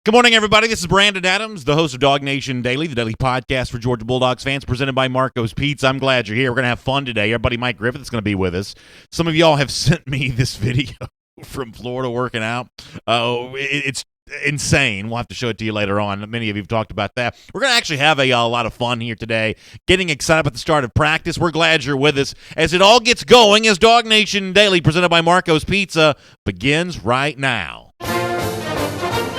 Good morning, everybody. This is Brandon Adams, the host of DawgNation Daily, the daily podcast for Georgia Bulldogs fans, presented by Marco's Pizza. I'm glad you're here. We're going to have fun today. Our buddy Mike Griffith is going to be with us. Some of y'all have sent me this video from Florida working out. It's insane. We'll have to show it to you later on. Many of you have talked about that. We're going to actually have a lot of fun here today, getting excited about the start of practice. We're glad you're with us as it all gets going as DawgNation Daily, presented by Marco's Pizza, begins right now.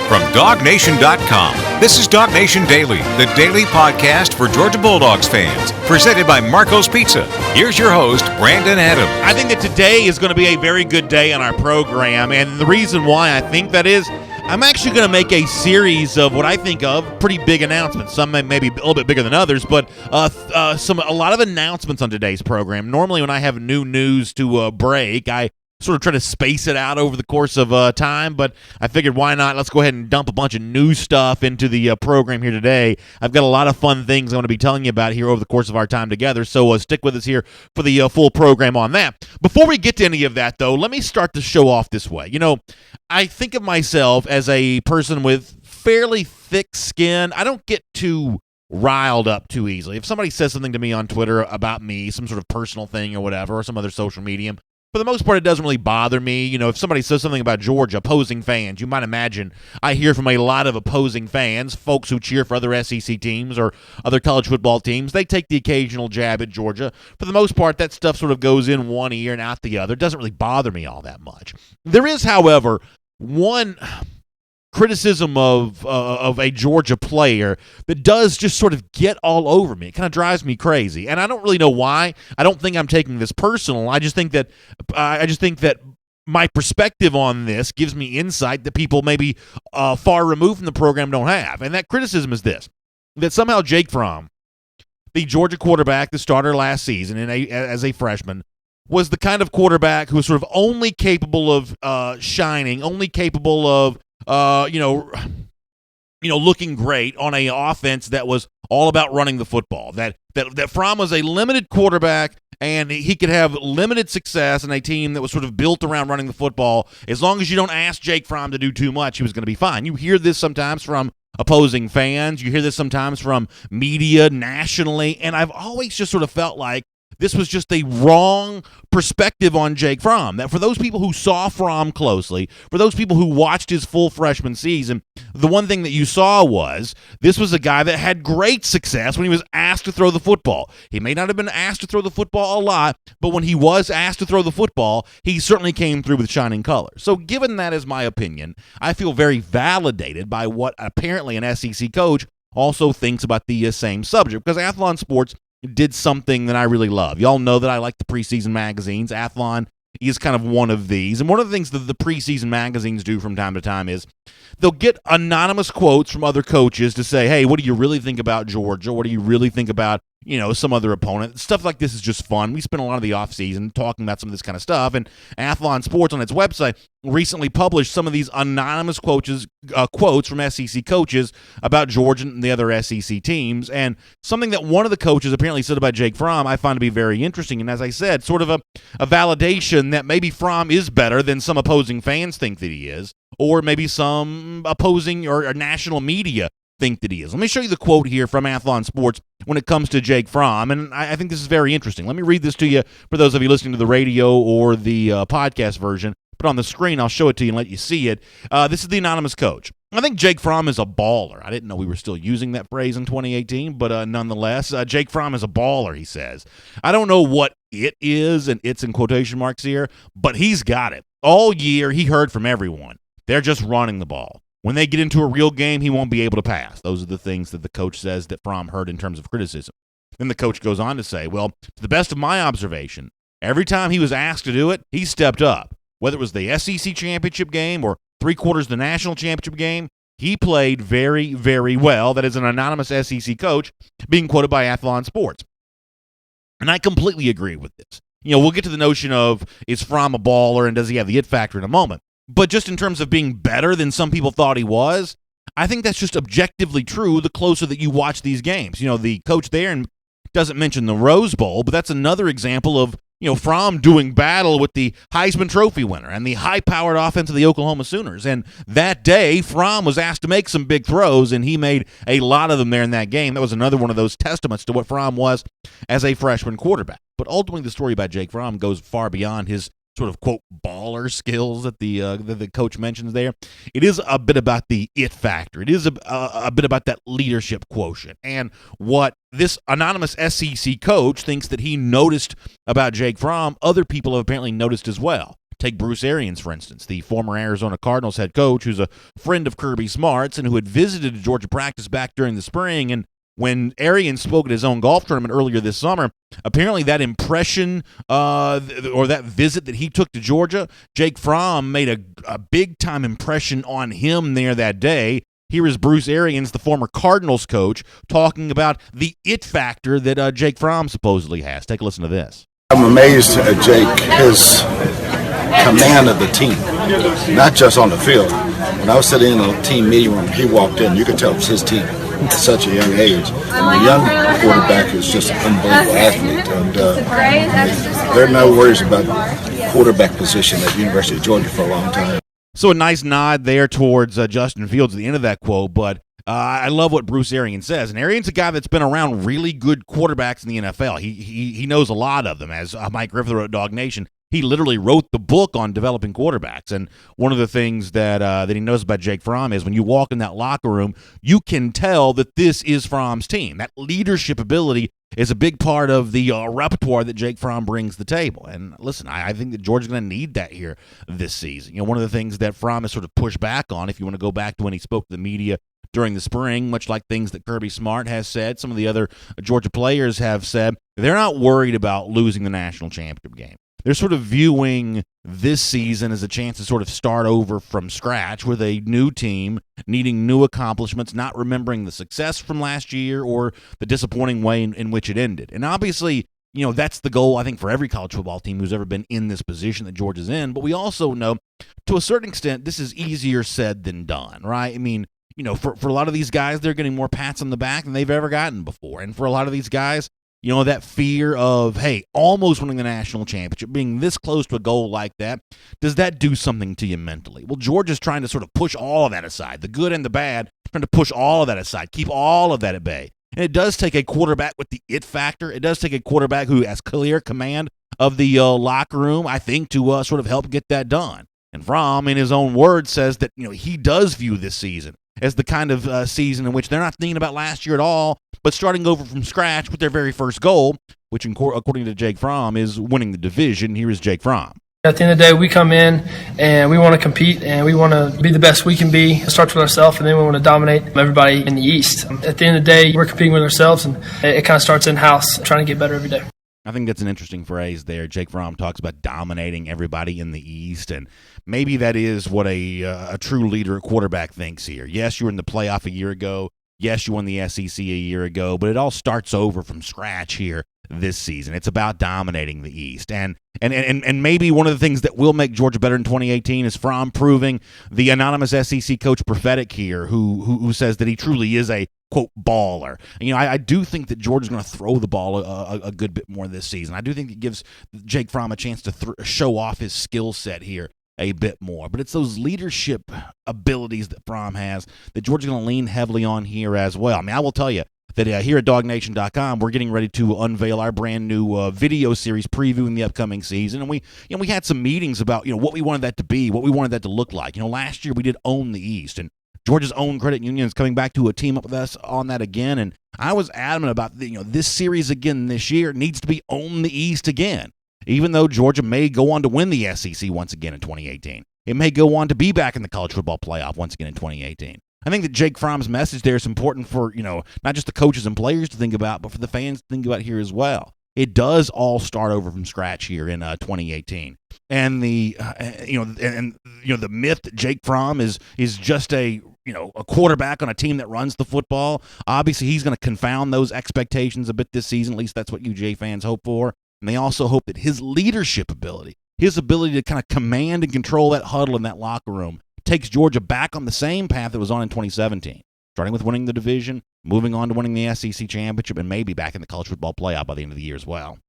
From DawgNation.com, this is DawgNation Daily, the daily podcast for Georgia Bulldogs fans, presented by Marco's Pizza. Here's your host, Brandon Adams. I think that today is going to be a very good day on our program, and the reason why I think that is, I'm actually going to make a series of what I think of pretty big announcements. Some may be a little bit bigger than others, but a lot of announcements on today's program. Normally when I have new news to break, I sort of try to space it out over the course of time, but I figured why not? Let's go ahead and dump a bunch of new stuff into the program here today. I've got a lot of fun things I want to be telling you about here over the course of our time together, so stick with us here for the full program on that. Before we get to any of that, though, let me start the show off this way. You know, I think of myself as a person with fairly thick skin. I don't get too riled up too easily. If somebody says something to me on Twitter about me, some sort of personal thing or whatever, or some other social medium, for the most part, it doesn't really bother me. You know, if somebody says something about Georgia, opposing fans, you might imagine I hear from a lot of opposing fans, folks who cheer for other SEC teams or other college football teams. They take the occasional jab at Georgia. For the most part, that stuff sort of goes in one ear and out the other. It doesn't really bother me all that much. There is, however, one criticism of a Georgia player that does just sort of get all over me. It kind of drives me crazy, and I don't really know why. I don't think I'm taking this personal. I just think that my perspective on this gives me insight that people maybe far removed from the program don't have, and that criticism is this: that somehow Jake Fromm, the Georgia quarterback, the starter last season as a freshman, was the kind of quarterback who was sort of only capable of shining, only capable of looking great on an offense that was all about running the football. That Fromm was a limited quarterback, and he could have limited success in a team that was sort of built around running the football. As long as you don't ask Jake Fromm to do too much, he was going to be fine. You hear this sometimes from opposing fans. You hear this sometimes from media nationally, and I've always just sort of felt like this was just a wrong perspective on Jake Fromm. That for those people who saw Fromm closely, for those people who watched his full freshman season, the one thing that you saw was this was a guy that had great success when he was asked to throw the football. He may not have been asked to throw the football a lot, but when he was asked to throw the football, he certainly came through with shining colors. So given that as my opinion, I feel very validated by what apparently an SEC coach also thinks about the same subject, because Athlon Sports did something that I really love. Y'all know that I like the preseason magazines. Athlon is kind of one of these. And one of the things that the preseason magazines do from time to time is they'll get anonymous quotes from other coaches to say, hey, what do you really think about Georgia? What do you really think about, some other opponent? Stuff like this is just fun. We spent a lot of the offseason talking about some of this kind of stuff, and Athlon Sports on its website recently published some of these anonymous quotes from SEC coaches about Georgia and the other SEC teams, and something that one of the coaches apparently said about Jake Fromm I find to be very interesting, and as I said, sort of a validation that maybe Fromm is better than some opposing fans think that he is, or maybe some opposing or national media think that he is. Let me show you the quote here from Athlon Sports when it comes to Jake Fromm, and I think this is very interesting. Let me read this to you for those of you listening to the radio or the podcast version, but on the screen I'll show it to you and let you see it. This is the anonymous coach. I think Jake Fromm is a baller. I didn't know we were still using that phrase in 2018, but nonetheless, Jake Fromm is a baller, he says. I don't know what it is, and it's in quotation marks here, but he's got it. All year he heard from everyone. They're just running the ball. When they get into a real game, he won't be able to pass. Those are the things that the coach says that Fromm heard in terms of criticism. Then the coach goes on to say, well, to the best of my observation, every time he was asked to do it, he stepped up. Whether it was the SEC championship game or three-quarters of the national championship game, he played very, very well. That is an anonymous SEC coach being quoted by Athlon Sports. And I completely agree with this. We'll get to the notion of, is Fromm a baller and does he have the it factor in a moment. But just in terms of being better than some people thought he was, I think that's just objectively true the closer that you watch these games. The coach there doesn't mention the Rose Bowl, but that's another example of Fromm doing battle with the Heisman Trophy winner and the high-powered offense of the Oklahoma Sooners. And that day, Fromm was asked to make some big throws, and he made a lot of them there in that game. That was another one of those testaments to what Fromm was as a freshman quarterback. But ultimately, the story about Jake Fromm goes far beyond his sort of, quote, baller skills that the coach mentions there. It is a bit about the it factor. It is a bit about that leadership quotient. And what this anonymous SEC coach thinks that he noticed about Jake Fromm, other people have apparently noticed as well. Take Bruce Arians, for instance, the former Arizona Cardinals head coach, who's a friend of Kirby Smart's and who had visited Georgia practice back during the spring. And when Arians spoke at his own golf tournament earlier this summer, apparently that impression or that visit that he took to Georgia, Jake Fromm made a big-time impression on him there that day. Here is Bruce Arians, the former Cardinals coach, talking about the it factor that Jake Fromm supposedly has. Take a listen to this. I'm amazed at Jake, his command of the team, not just on the field. When I was sitting in a team meeting room, he walked in, you could tell it was his team at such a young age. And the young quarterback is just an unbelievable athlete. And there are no worries about quarterback position at the University of Georgia for a long time. So a nice nod there towards Justin Fields at the end of that quote, but I love what Bruce Arians says. And Arians is a guy that's been around really good quarterbacks in the NFL. He knows a lot of them. As Mike Griffith wrote DawgNation, he literally wrote the book on developing quarterbacks. And one of the things that he knows about Jake Fromm is when you walk in that locker room, you can tell that this is Fromm's team. That leadership ability is a big part of the repertoire that Jake Fromm brings to the table. And listen, I think that Georgia's going to need that here this season. One of the things that Fromm has sort of pushed back on, if you want to go back to when he spoke to the media during the spring, much like things that Kirby Smart has said, some of the other Georgia players have said, they're not worried about losing the national championship game. They're sort of viewing this season as a chance to sort of start over from scratch with a new team, needing new accomplishments, not remembering the success from last year or the disappointing way in which it ended. And obviously, that's the goal, I think, for every college football team who's ever been in this position that Georgia's in. But we also know, to a certain extent, this is easier said than done, right? I mean, for a lot of these guys, they're getting more pats on the back than they've ever gotten before. And for a lot of these guys, that fear of, hey, almost winning the national championship, being this close to a goal like that, does that do something to you mentally? Well, Georgia's trying to sort of push all of that aside, the good and the bad, trying to push all of that aside, keep all of that at bay. And it does take a quarterback with the it factor. It does take a quarterback who has clear command of the locker room, I think, to sort of help get that done. And Fromm, in his own words, says that he does view this season as the kind of season in which they're not thinking about last year at all, but starting over from scratch with their very first goal, which, according to Jake Fromm, is winning the division. Here is Jake Fromm. At the end of the day, we come in and we want to compete and we want to be the best we can be. It starts with ourselves, and then we want to dominate everybody in the East. At the end of the day, we're competing with ourselves, and it kind of starts in-house, trying to get better every day. I think that's an interesting phrase there. Jake Fromm talks about dominating everybody in the East, and maybe that is what a true leader at quarterback thinks here. Yes, you were in the playoff a year ago. Yes, you won the SEC a year ago, but it all starts over from scratch here this season. It's about dominating the East. And maybe one of the things that will make Georgia better in 2018 is Fromm proving the anonymous SEC coach prophetic here, who says that he truly is a, quote, baller. I do think that Georgia's going to throw the ball a good bit more this season. I do think it gives Jake Fromm a chance to show off his skill set here a bit more. But it's those leadership abilities that Fromm has that Georgia's going to lean heavily on here as well. I will tell you that here at DawgNation.com, we're getting ready to unveil our brand new video series previewing the upcoming season. And we had some meetings about what we wanted that to be, what we wanted that to look like. Last year we did Own the East, and Georgia's own credit union is coming back to a team up with us on that again. And I was adamant about this series again this year needs to be Own the East again. Even though Georgia may go on to win the SEC once again in 2018. It may go on to be back in the college football playoff once again in 2018. I think that Jake Fromm's message there is important for, not just the coaches and players to think about, but for the fans to think about here as well. It does all start over from scratch here in 2018. And the myth that Jake Fromm is just a quarterback on a team that runs the football. Obviously, he's going to confound those expectations a bit this season. At least that's what UJ fans hope for. And they also hope that his leadership ability, his ability to kind of command and control that huddle in that locker room, takes Georgia back on the same path it was on in 2017, starting with winning the division, moving on to winning the SEC championship, and maybe back in the college football playoff by the end of the year as well.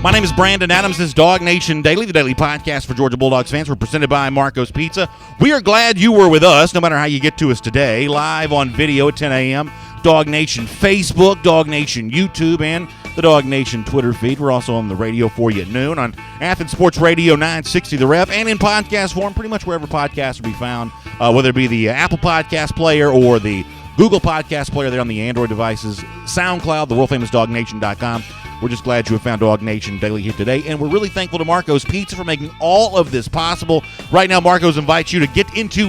My name is Brandon Adams. This is DawgNation Daily, the daily podcast for Georgia Bulldogs fans. We're presented by Marco's Pizza. We are glad you were with us, no matter how you get to us today, live on video at 10 a.m., DawgNation Facebook, DawgNation YouTube, and the DawgNation Twitter feed. We're also on the radio for you at noon on Athens Sports Radio 960 The Ref, and in podcast form, pretty much wherever podcasts will be found, whether it be the Apple Podcast Player or the Google Podcast Player there on the Android devices, SoundCloud, the world-famous DawgNation.com. We're just glad you have found DawgNation Daily here today, and we're really thankful to Marco's Pizza for making all of this possible. Right now, Marco's invites you to get into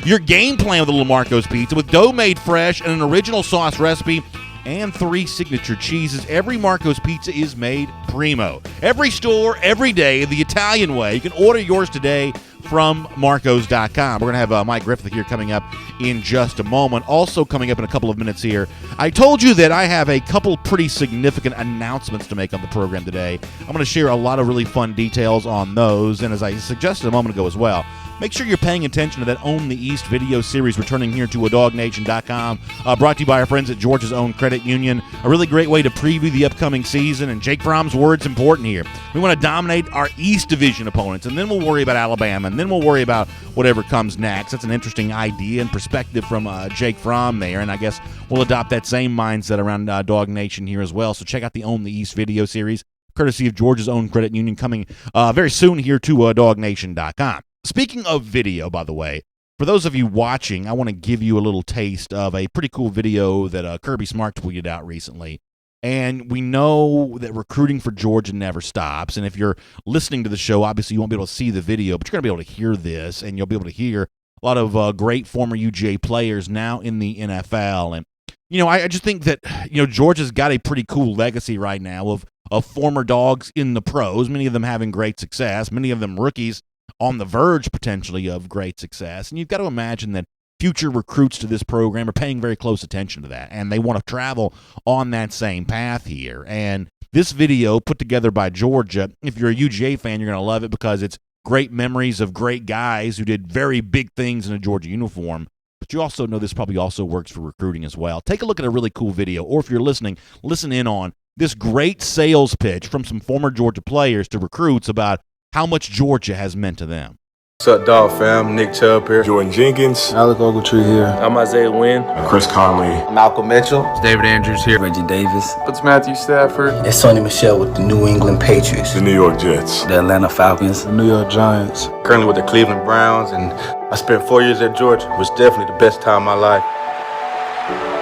your game plan with a little Marco's Pizza with dough made fresh and an original sauce recipe and 3 signature cheeses. Every Marco's Pizza is made primo. Every store, every day, the Italian way. You can order yours today from Marcos.com. We're going to have Mike Griffith here coming up in just a moment. Also coming up in a couple of minutes here, I told you that I have a couple pretty significant announcements to make on the program today. I'm going to share a lot of really fun details on those, and as I suggested a moment ago as well, make sure you're paying attention to that Own the East video series returning here to DawgNation.com, brought to you by our friends at Georgia's Own Credit Union. A really great way to preview the upcoming season, and Jake Fromm's word's important here. We want to dominate our East Division opponents, and then we'll worry about Alabama, and then we'll worry about whatever comes next. That's an interesting idea and perspective from Jake Fromm there, and I guess we'll adopt that same mindset around DawgNation here as well. So check out the Own the East video series, courtesy of Georgia's Own Credit Union, coming very soon here to DawgNation.com. Speaking of video, by the way, for those of you watching, I want to give you a little taste of a pretty cool video that Kirby Smart tweeted out recently. And we know that recruiting for Georgia never stops. And if you're listening to the show, obviously you won't be able to see the video, but you're going to be able to hear this, and you'll be able to hear a lot of great former UGA players now in the NFL. And, you know, I just think that, you know, Georgia's got a pretty cool legacy right now of former dogs in the pros, many of them having great success, many of them rookies on the verge potentially of great success. And you've got to imagine that future recruits to this program are paying very close attention to that, and they want to travel on that same path here. And this video put together by Georgia, if you're a UGA fan, you're going to love it because it's great memories of great guys who did very big things in a Georgia uniform. But you also know this probably also works for recruiting as well. Take a look at a really cool video, or if you're listening, listen in on this great sales pitch from some former Georgia players to recruits about how much Georgia has meant to them. What's up, Dog fam? Nick Chubb here. Jordan Jenkins. Alec Ogletree here. I'm Isaiah Wynn. Chris Conley. Malcolm Mitchell. It's David Andrews here. Reggie Davis. It's Matthew Stafford. It's Sonny Michel with the New England Patriots. The New York Jets. The Atlanta Falcons. The New York Giants. Currently with the Cleveland Browns, and I spent 4 years at Georgia. It was definitely the best time of my life.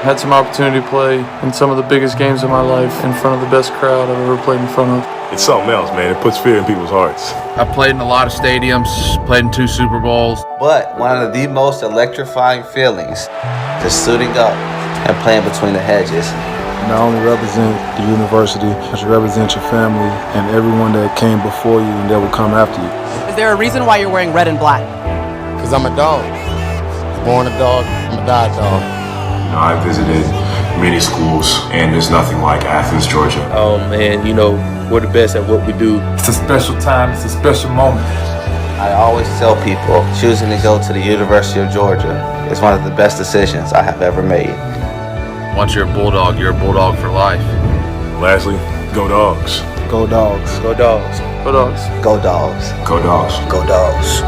Had some opportunity to play in some of the biggest games of my life in front of the best crowd I've ever played in front of. It's something else, man. It puts fear in people's hearts. I played in a lot of stadiums, played in 2 Super Bowls. But one of the most electrifying feelings is suiting up and playing between the hedges. Not only represent the university, but you represent your family and everyone that came before you and that will come after you. Is there a reason why you're wearing red and black? Because I'm a dog. Born a dog, I'm a die dog. I visited many schools, and there's nothing like Athens, Georgia. Oh man, you know, we're the best at what we do. It's a special time, it's a special moment. I always tell people choosing to go to the University of Georgia is one of the best decisions I have ever made. Once you're a Bulldog for life. Lastly, go Dogs. Go Dogs. Go Dogs. Go Dogs. Go Dogs. Go Dogs. Go Dogs.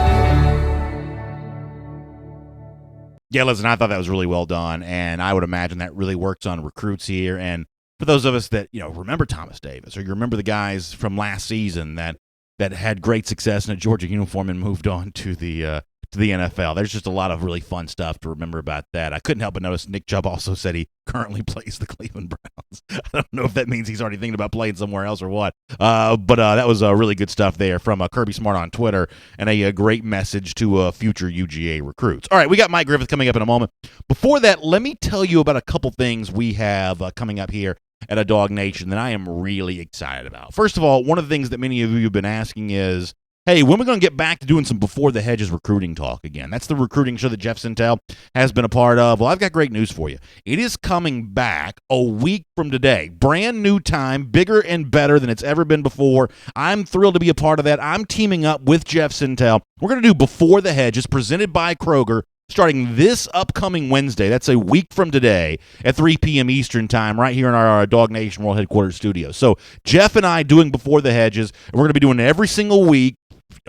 Yeah, listen, I thought that was really well done, and I would imagine that really works on recruits here. And for those of us that, you know, remember Thomas Davis, or you remember the guys from last season that had great success in a Georgia uniform and moved on to the NFL, there's just a lot of really fun stuff to remember about that. I couldn't help but notice Nick Chubb also said he currently plays the Cleveland Browns. I don't know if that means he's already thinking about playing somewhere else or what. But that was really good stuff there from Kirby Smart on Twitter, and a great message to future UGA recruits. All right, we got Mike Griffith coming up in a moment. Before that, let me tell you about a couple things we have coming up here at a DawgNation that I am really excited about. First of all, one of the things that many of you have been asking is, hey, when are we going to get back to doing some Before the Hedges recruiting talk again? That's the recruiting show that Jeff Sintel has been a part of. Well, I've got great news for you. It is coming back a week from today. Brand new time, bigger and better than it's ever been before. I'm thrilled to be a part of that. I'm teaming up with Jeff Sintel. We're going to do Before the Hedges, presented by Kroger, starting this upcoming Wednesday. That's a week from today at 3 p.m. Eastern Time right here in our DawgNation World Headquarters studio. So Jeff and I doing Before the Hedges, and we're going to be doing it every single week,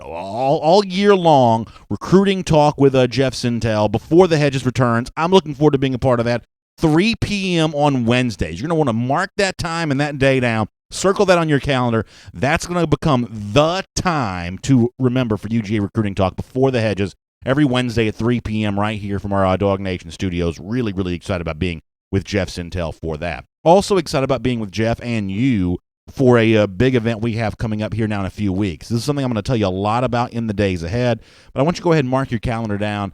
all year long, recruiting talk with Jeff Sintel before the Hedges returns. I'm looking forward to being a part of that. 3 p.m. on Wednesdays. You're going to want to mark that time and that day down. Circle that on your calendar. That's going to become the time to remember for UGA Recruiting Talk Before the Hedges every Wednesday at 3 p.m. right here from our DawgNation studios. Really, really excited about being with Jeff Sintel for that. Also excited about being with Jeff and you for a big event we have coming up here now in a few weeks. This is something I'm going to tell you a lot about in the days ahead, but I want you to go ahead and mark your calendar down.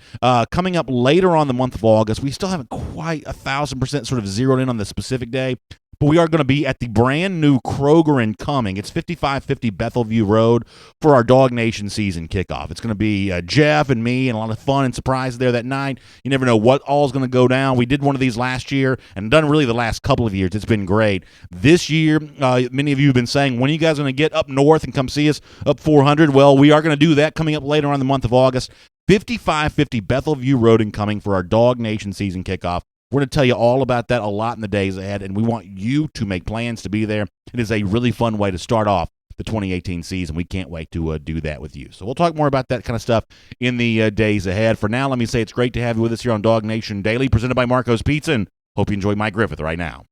Coming up later on the month of August, we still haven't quite 1,000% sort of zeroed in on the specific day, but we are going to be at the brand new Kroger in Cumming. It's 5550 Bethelview Road for our DawgNation season kickoff. It's going to be Jeff and me and a lot of fun and surprise there that night. You never know what all's going to go down. We did one of these last year and done really the last couple of years. It's been great. This year, many of you have been saying, when are you guys going to get up north and come see us up 400? Well, we are going to do that coming up later on in the month of August. 5550 Bethelview Road in Cumming for our DawgNation season kickoff. We're going to tell you all about that a lot in the days ahead, and we want you to make plans to be there. It is a really fun way to start off the 2018 season. We can't wait to do that with you. So we'll talk more about that kind of stuff in the days ahead. For now, let me say it's great to have you with us here on DawgNation Daily, presented by Marco's Pizza, and hope you enjoy Mike Griffith right now.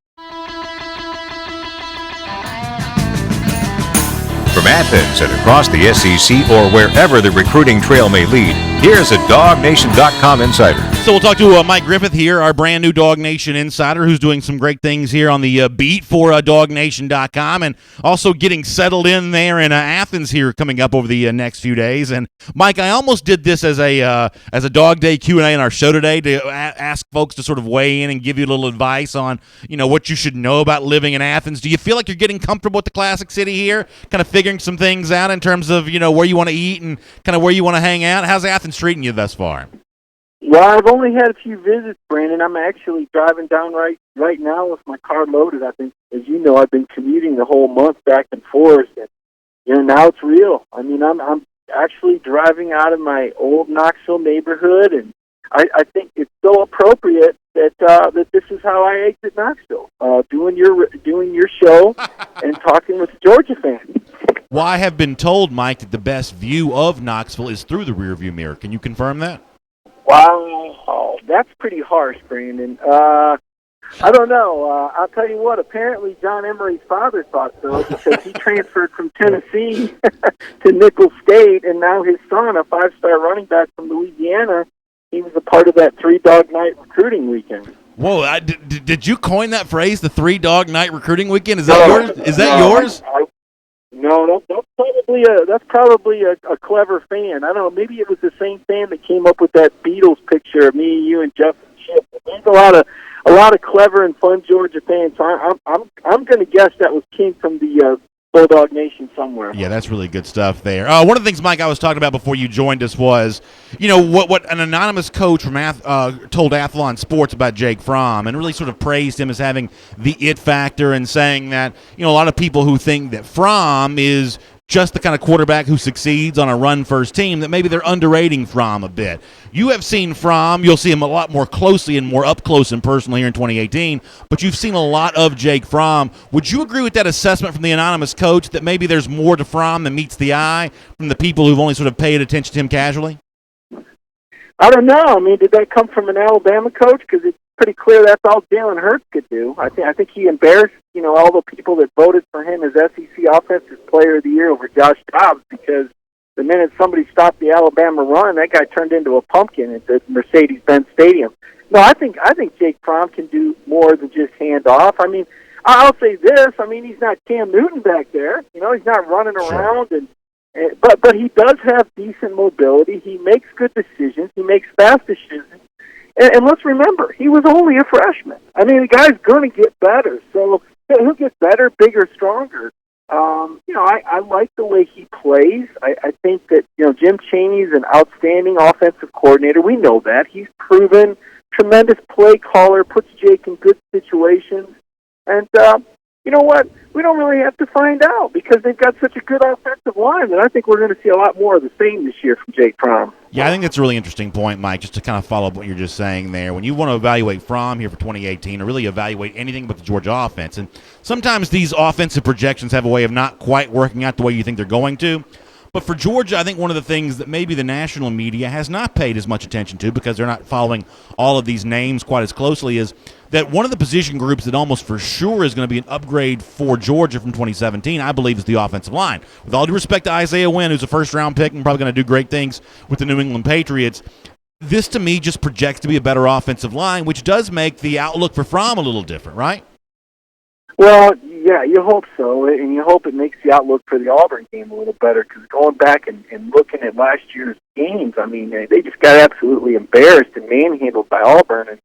From Athens and across the SEC or wherever the recruiting trail may lead, here's a DawgNation.com insider. So we'll talk to Mike Griffith here, our brand new DawgNation insider, who's doing some great things here on the beat for DawgNation.com, and also getting settled in there in Athens here coming up over the next few days. And Mike, I almost did this as a Dog Day Q&A in our show today to ask folks to sort of weigh in and give you a little advice on, what you should know about living in Athens. Do you feel like you're getting comfortable with the classic city here, kind of figuring some things out in terms of, where you want to eat and kind of where you want to hang out? How's Athens treating you thus far? Well, I've only had a few visits, Brandon. I'm actually driving down right now with my car loaded. I've been, as you know, I've been commuting the whole month back and forth, and now it's real. I mean, I'm actually driving out of my old Knoxville neighborhood, and I think it's so appropriate that this is how I exit Knoxville, doing your show and talking with Georgia fans. Well, I have been told, Mike, that the best view of Knoxville is through the rearview mirror. Can you confirm that? Wow, that's pretty harsh, Brandon. I don't know. I'll tell you what, apparently John Emery's father thought so because he transferred from Tennessee to Nicholls State, and now his son, a five-star running back from Louisiana, he was a part of that three-dog night recruiting weekend. Whoa, did you coin that phrase, the three-dog night recruiting weekend? Is that yours? Is that yours? No, that's probably a clever fan. I don't know. Maybe it was the same fan that came up with that Beatles picture of me, you, and Jeff and Chip. There's a lot of clever and fun Georgia fans. So I'm going to guess that came from the Bulldog Nation somewhere. Yeah, that's really good stuff there. One of the things, Mike, I was talking about before you joined us was, what an anonymous coach from told Athlon Sports about Jake Fromm, and really sort of praised him as having the it factor, and saying that, a lot of people who think that Fromm is just the kind of quarterback who succeeds on a run-first team, that maybe they're underrating Fromm a bit. You have seen Fromm. You'll see him a lot more closely and more up close and personal here in 2018, but you've seen a lot of Jake Fromm. Would you agree with that assessment from the anonymous coach, that maybe there's more to Fromm than meets the eye from the people who've only sort of paid attention to him casually? I don't know. I mean, did that come from an Alabama coach? Because it's pretty clear that's all Jalen Hurts could do. I think he embarrassed, all the people that voted for him as SEC Offensive Player of the Year over Josh Dobbs, because the minute somebody stopped the Alabama run, that guy turned into a pumpkin at the Mercedes-Benz Stadium. No, I think Jake Fromm can do more than just hand off. I mean, I'll say this. I mean, he's not Cam Newton back there. He's not running around, but he does have decent mobility. He makes good decisions. He makes fast decisions. And let's remember, he was only a freshman. I mean, the guy's going to get better. So he'll get better, bigger, stronger. I like the way he plays. I think that, Jim Chaney's an outstanding offensive coordinator. We know that. He's proven, tremendous play caller, puts Jake in good situations. And, you know what? We don't really have to find out because they've got such a good offensive line that I think we're going to see a lot more of the same this year from Jake Fromm. Yeah, I think that's a really interesting point, Mike, just to kind of follow up what you're just saying there. When you want to evaluate Fromm here for 2018 or really evaluate anything but the Georgia offense, and sometimes these offensive projections have a way of not quite working out the way you think they're going to. But for Georgia, I think one of the things that maybe the national media has not paid as much attention to because they're not following all of these names quite as closely is that one of the position groups that almost for sure is going to be an upgrade for Georgia from 2017, I believe, is the offensive line. With all due respect to Isaiah Wynn, who's a first-round pick and probably going to do great things with the New England Patriots, this to me just projects to be a better offensive line, which does make the outlook for Fromm a little different, right? Well, yeah, you hope so, and you hope it makes the outlook for the Auburn game a little better because going back and looking at last year's games, I mean, they just got absolutely embarrassed and manhandled by Auburn. And,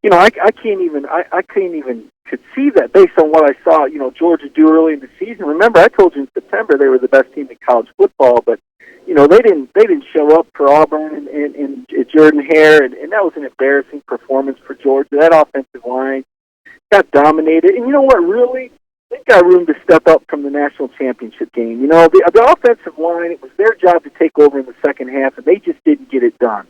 you know, I can't even could see that based on what I saw, you know, Georgia do early in the season. Remember, I told you in September they were the best team in college football, but, you know, they didn't show up for Auburn and Jordan Hare, and that was an embarrassing performance for Georgia. That offensive line got dominated. And you know what, really? They've got room to step up from the national championship game. You know, the offensive line, it was their job to take over in the second half, and they just didn't get it done.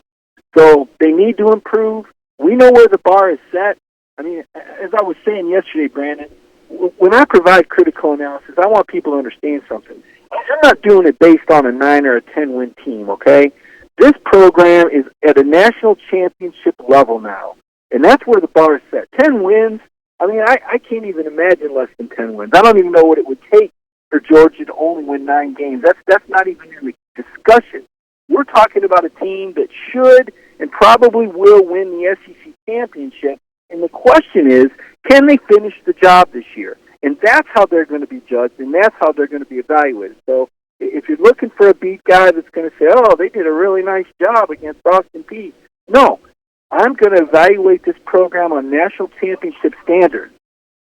So they need to improve. We know where the bar is set. I mean, as I was saying yesterday, Brandon, when I provide critical analysis, I want people to understand something. I'm not doing it based on a 9 or a 10-win team, okay? This program is at a national championship level now, and that's where the bar is set. 10 wins, I mean, I can't even imagine less than 10 wins. I don't even know what it would take for Georgia to only win 9 games. That's not even in the discussion. We're talking about a team that should and probably will win the SEC championship, and the question is, can they finish the job this year? And that's how they're going to be judged, and that's how they're going to be evaluated. So if you're looking for a beat guy that's going to say, oh, they did a really nice job against Austin Peay, no. I'm going to evaluate this program on national championship standards.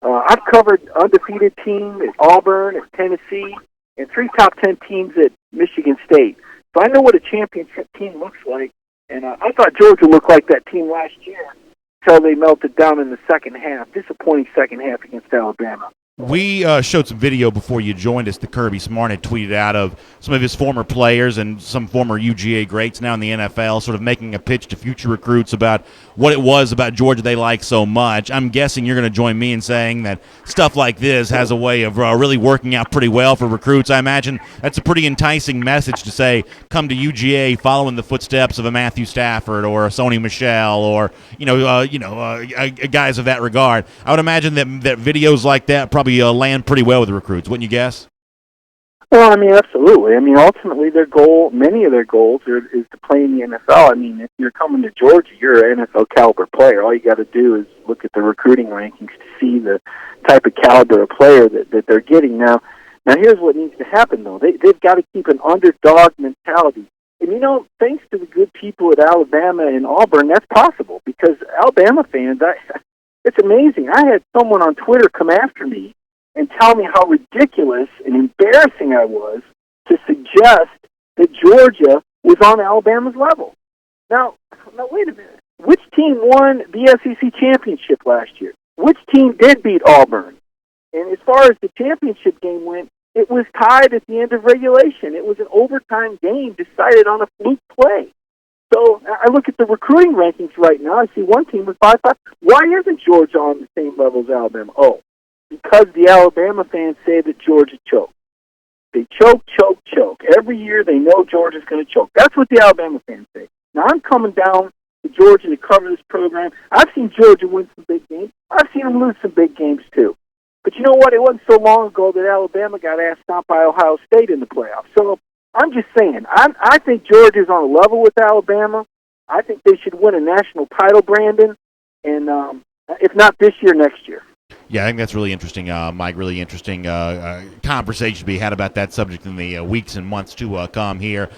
I've covered undefeated teams at Auburn, at Tennessee, and 3 top 10 teams at Michigan State. So I know what a championship team looks like, and I thought Georgia looked like that team last year until they melted down in the second half. Disappointing second half against Alabama. We showed some video before you joined us that Kirby Smart had tweeted out of some of his former players and some former UGA greats now in the NFL sort of making a pitch to future recruits about what it was about Georgia they like so much. I'm guessing you're going to join me in saying that stuff like this has a way of really working out pretty well for recruits. I imagine that's a pretty enticing message to say, come to UGA following the footsteps of a Matthew Stafford or a Sony Michel or, guys of that regard. I would imagine that videos like that probably land pretty well with the recruits, wouldn't you guess? Well, I mean, absolutely. I mean, ultimately, many of their goals is to play in the NFL. I mean, if you're coming to Georgia, you're an NFL caliber player. All you got to do is look at the recruiting rankings to see the type of caliber of player that they're getting. Now, here's what needs to happen, though. They've got to keep an underdog mentality. And, you know, thanks to the good people at Alabama and Auburn, that's possible because Alabama fans, it's amazing. I had someone on Twitter come after me and tell me how ridiculous and embarrassing I was to suggest that Georgia was on Alabama's level. Now, wait a minute. Which team won the SEC championship last year? Which team did beat Auburn? And as far as the championship game went, it was tied at the end of regulation. It was an overtime game decided on a fluke play. So I look at the recruiting rankings right now. I see one team with 5-5. Why isn't Georgia on the same level as Alabama? Oh, because the Alabama fans say that Georgia choked. They choke. Every year they know Georgia's going to choke. That's what the Alabama fans say. Now I'm coming down to Georgia to cover this program. I've seen Georgia win some big games. I've seen them lose some big games too. But you know what? It wasn't so long ago that Alabama got ass stomped by Ohio State in the playoffs. So I'm just saying, I think Georgia's on a level with Alabama. I think they should win a national title, Brandon, and if not this year, next year. Yeah, I think that's really interesting, Mike. Really interesting conversation to be had about that subject in the weeks and months to come here.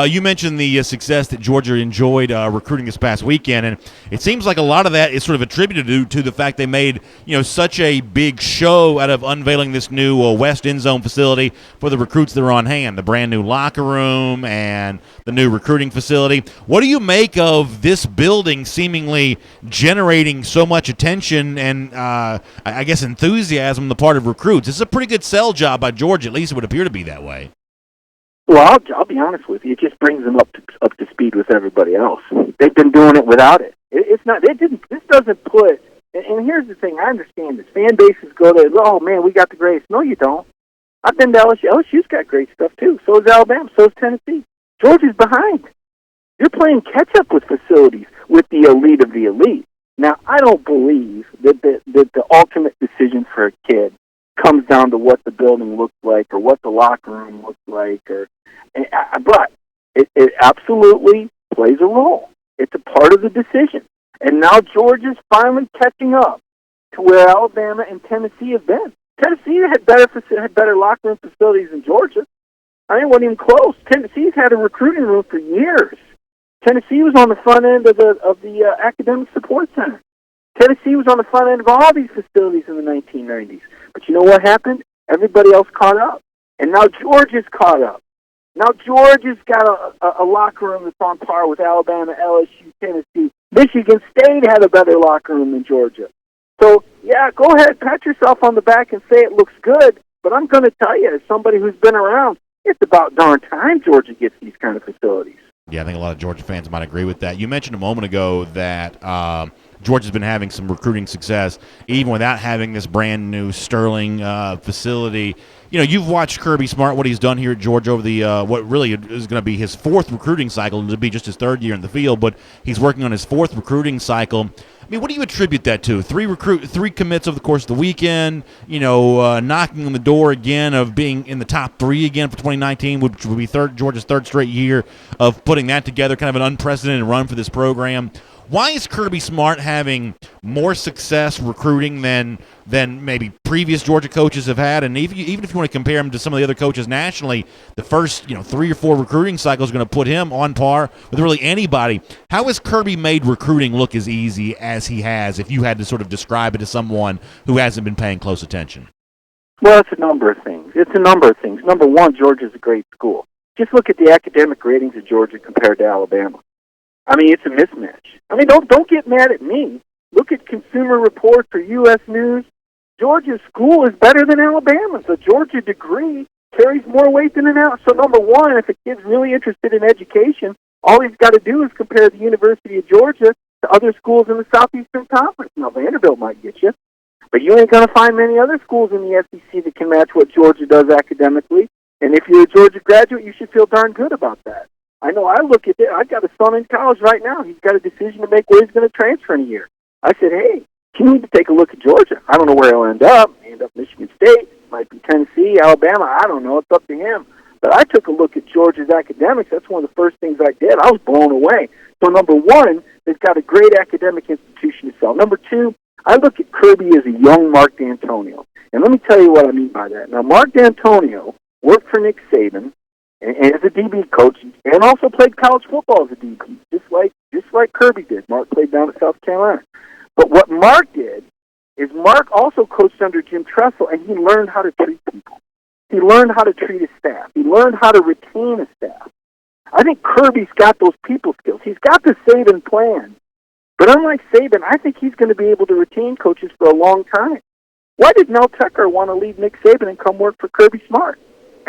You mentioned the success that Georgia enjoyed recruiting this past weekend, and it seems like a lot of that is sort of attributed to the fact they made such a big show out of unveiling this new West End Zone facility for the recruits that are on hand, the brand new locker room and the new recruiting facility. What do you make of this building seemingly generating so much attention and I I guess, enthusiasm on the part of recruits. This is a pretty good sell job by Georgia. At least it would appear to be that way. Well, I'll be honest with you. It just brings them up to speed with everybody else. They've been doing it without it. It's not. It didn't. This doesn't put. And here's the thing. I understand this. Fan bases go there. Oh man, we got the greatest. No, you don't. I've been to LSU. LSU's got great stuff too. So is Alabama. So is Tennessee. Georgia's behind. You're playing catch up with facilities with the elite of the elite. Now, I don't believe that the ultimate decision for a kid comes down to what the building looks like or what the locker room looks like, but it absolutely plays a role. It's a part of the decision. And now Georgia's finally catching up to where Alabama and Tennessee have been. Tennessee had better locker room facilities than Georgia. I mean, it wasn't even close. Tennessee's had a recruiting room for years. Tennessee was on the front end of the academic support center. Tennessee was on the front end of all these facilities in the 1990s. But you know what happened? Everybody else caught up. And now Georgia's caught up. Now Georgia's got a locker room that's on par with Alabama, LSU, Tennessee. Michigan State had a better locker room than Georgia. So, yeah, go ahead, pat yourself on the back and say it looks good. But I'm going to tell you, as somebody who's been around, it's about darn time Georgia gets these kind of facilities. Yeah, I think a lot of Georgia fans might agree with that. You mentioned a moment ago that Georgia's been having some recruiting success, even without having this brand new sterling facility. You know, you've watched Kirby Smart, what he's done here at Georgia over the what really is going to be his fourth recruiting cycle, to be just his third year in the field, but he's working on his fourth recruiting cycle. I mean, what do you attribute that to? Three commits over the course of the weekend, knocking on the door again of being in the top three again for 2019, which would be Georgia's third straight year of putting that together, kind of an unprecedented run for this program. Why is Kirby Smart having more success recruiting than maybe previous Georgia coaches have had? And even if you want to compare him to some of the other coaches nationally, the first 3 or 4 recruiting cycles are going to put him on par with really anybody. How has Kirby made recruiting look as easy as he has, if you had to sort of describe it to someone who hasn't been paying close attention? Well, it's a number of things. Number one, Georgia's a great school. Just look at the academic ratings of Georgia compared to Alabama. I mean, it's a mismatch. I mean, don't get mad at me. Look at Consumer Reports or U.S. News. Georgia's school is better than Alabama's. A Georgia degree carries more weight than an Alabama. So, number one, if a kid's really interested in education, all he's got to do is compare the University of Georgia to other schools in the Southeastern Conference. Now, Vanderbilt might get you, but you ain't going to find many other schools in the SEC that can match what Georgia does academically. And if you're a Georgia graduate, you should feel darn good about that. I know I look at it. I've got a son in college right now. He's got a decision to make where he's going to transfer in a year. I said, hey, you need to take a look at Georgia. I don't know where he'll end up. He'll end up Michigan State, might be Tennessee, Alabama. I don't know. It's up to him. But I took a look at Georgia's academics. That's one of the first things I did. I was blown away. So, number one, they've got a great academic institution to sell. Number two, I look at Kirby as a young Mark D'Antonio. And let me tell you what I mean by that. Now, Mark D'Antonio worked for Nick Saban and as a DB coach, and also played college football as a DB, just like Kirby did. Mark played down at South Carolina. But what Mark did is Mark also coached under Jim Tressel, and he learned how to treat people. He learned how to treat a staff. He learned how to retain a staff. I think Kirby's got those people skills. He's got the Saban plan. But unlike Saban, I think he's going to be able to retain coaches for a long time. Why did Mel Tucker want to leave Nick Saban and come work for Kirby Smart?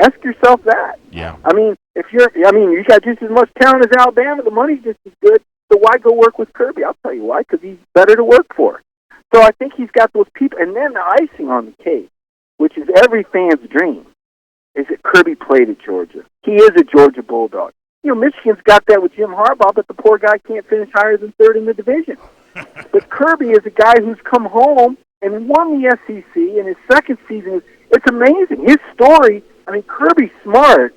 Ask yourself that. Yeah. I mean, you got just as much talent as Alabama. The money's just as good. So why go work with Kirby? I'll tell you why, because he's better to work for. So I think he's got those people. And then the icing on the cake, which is every fan's dream, is that Kirby played at Georgia. He is a Georgia Bulldog. Michigan's got that with Jim Harbaugh, but the poor guy can't finish higher than third in the division. But Kirby is a guy who's come home and won the SEC in his second season. It's amazing. His story, Kirby Smart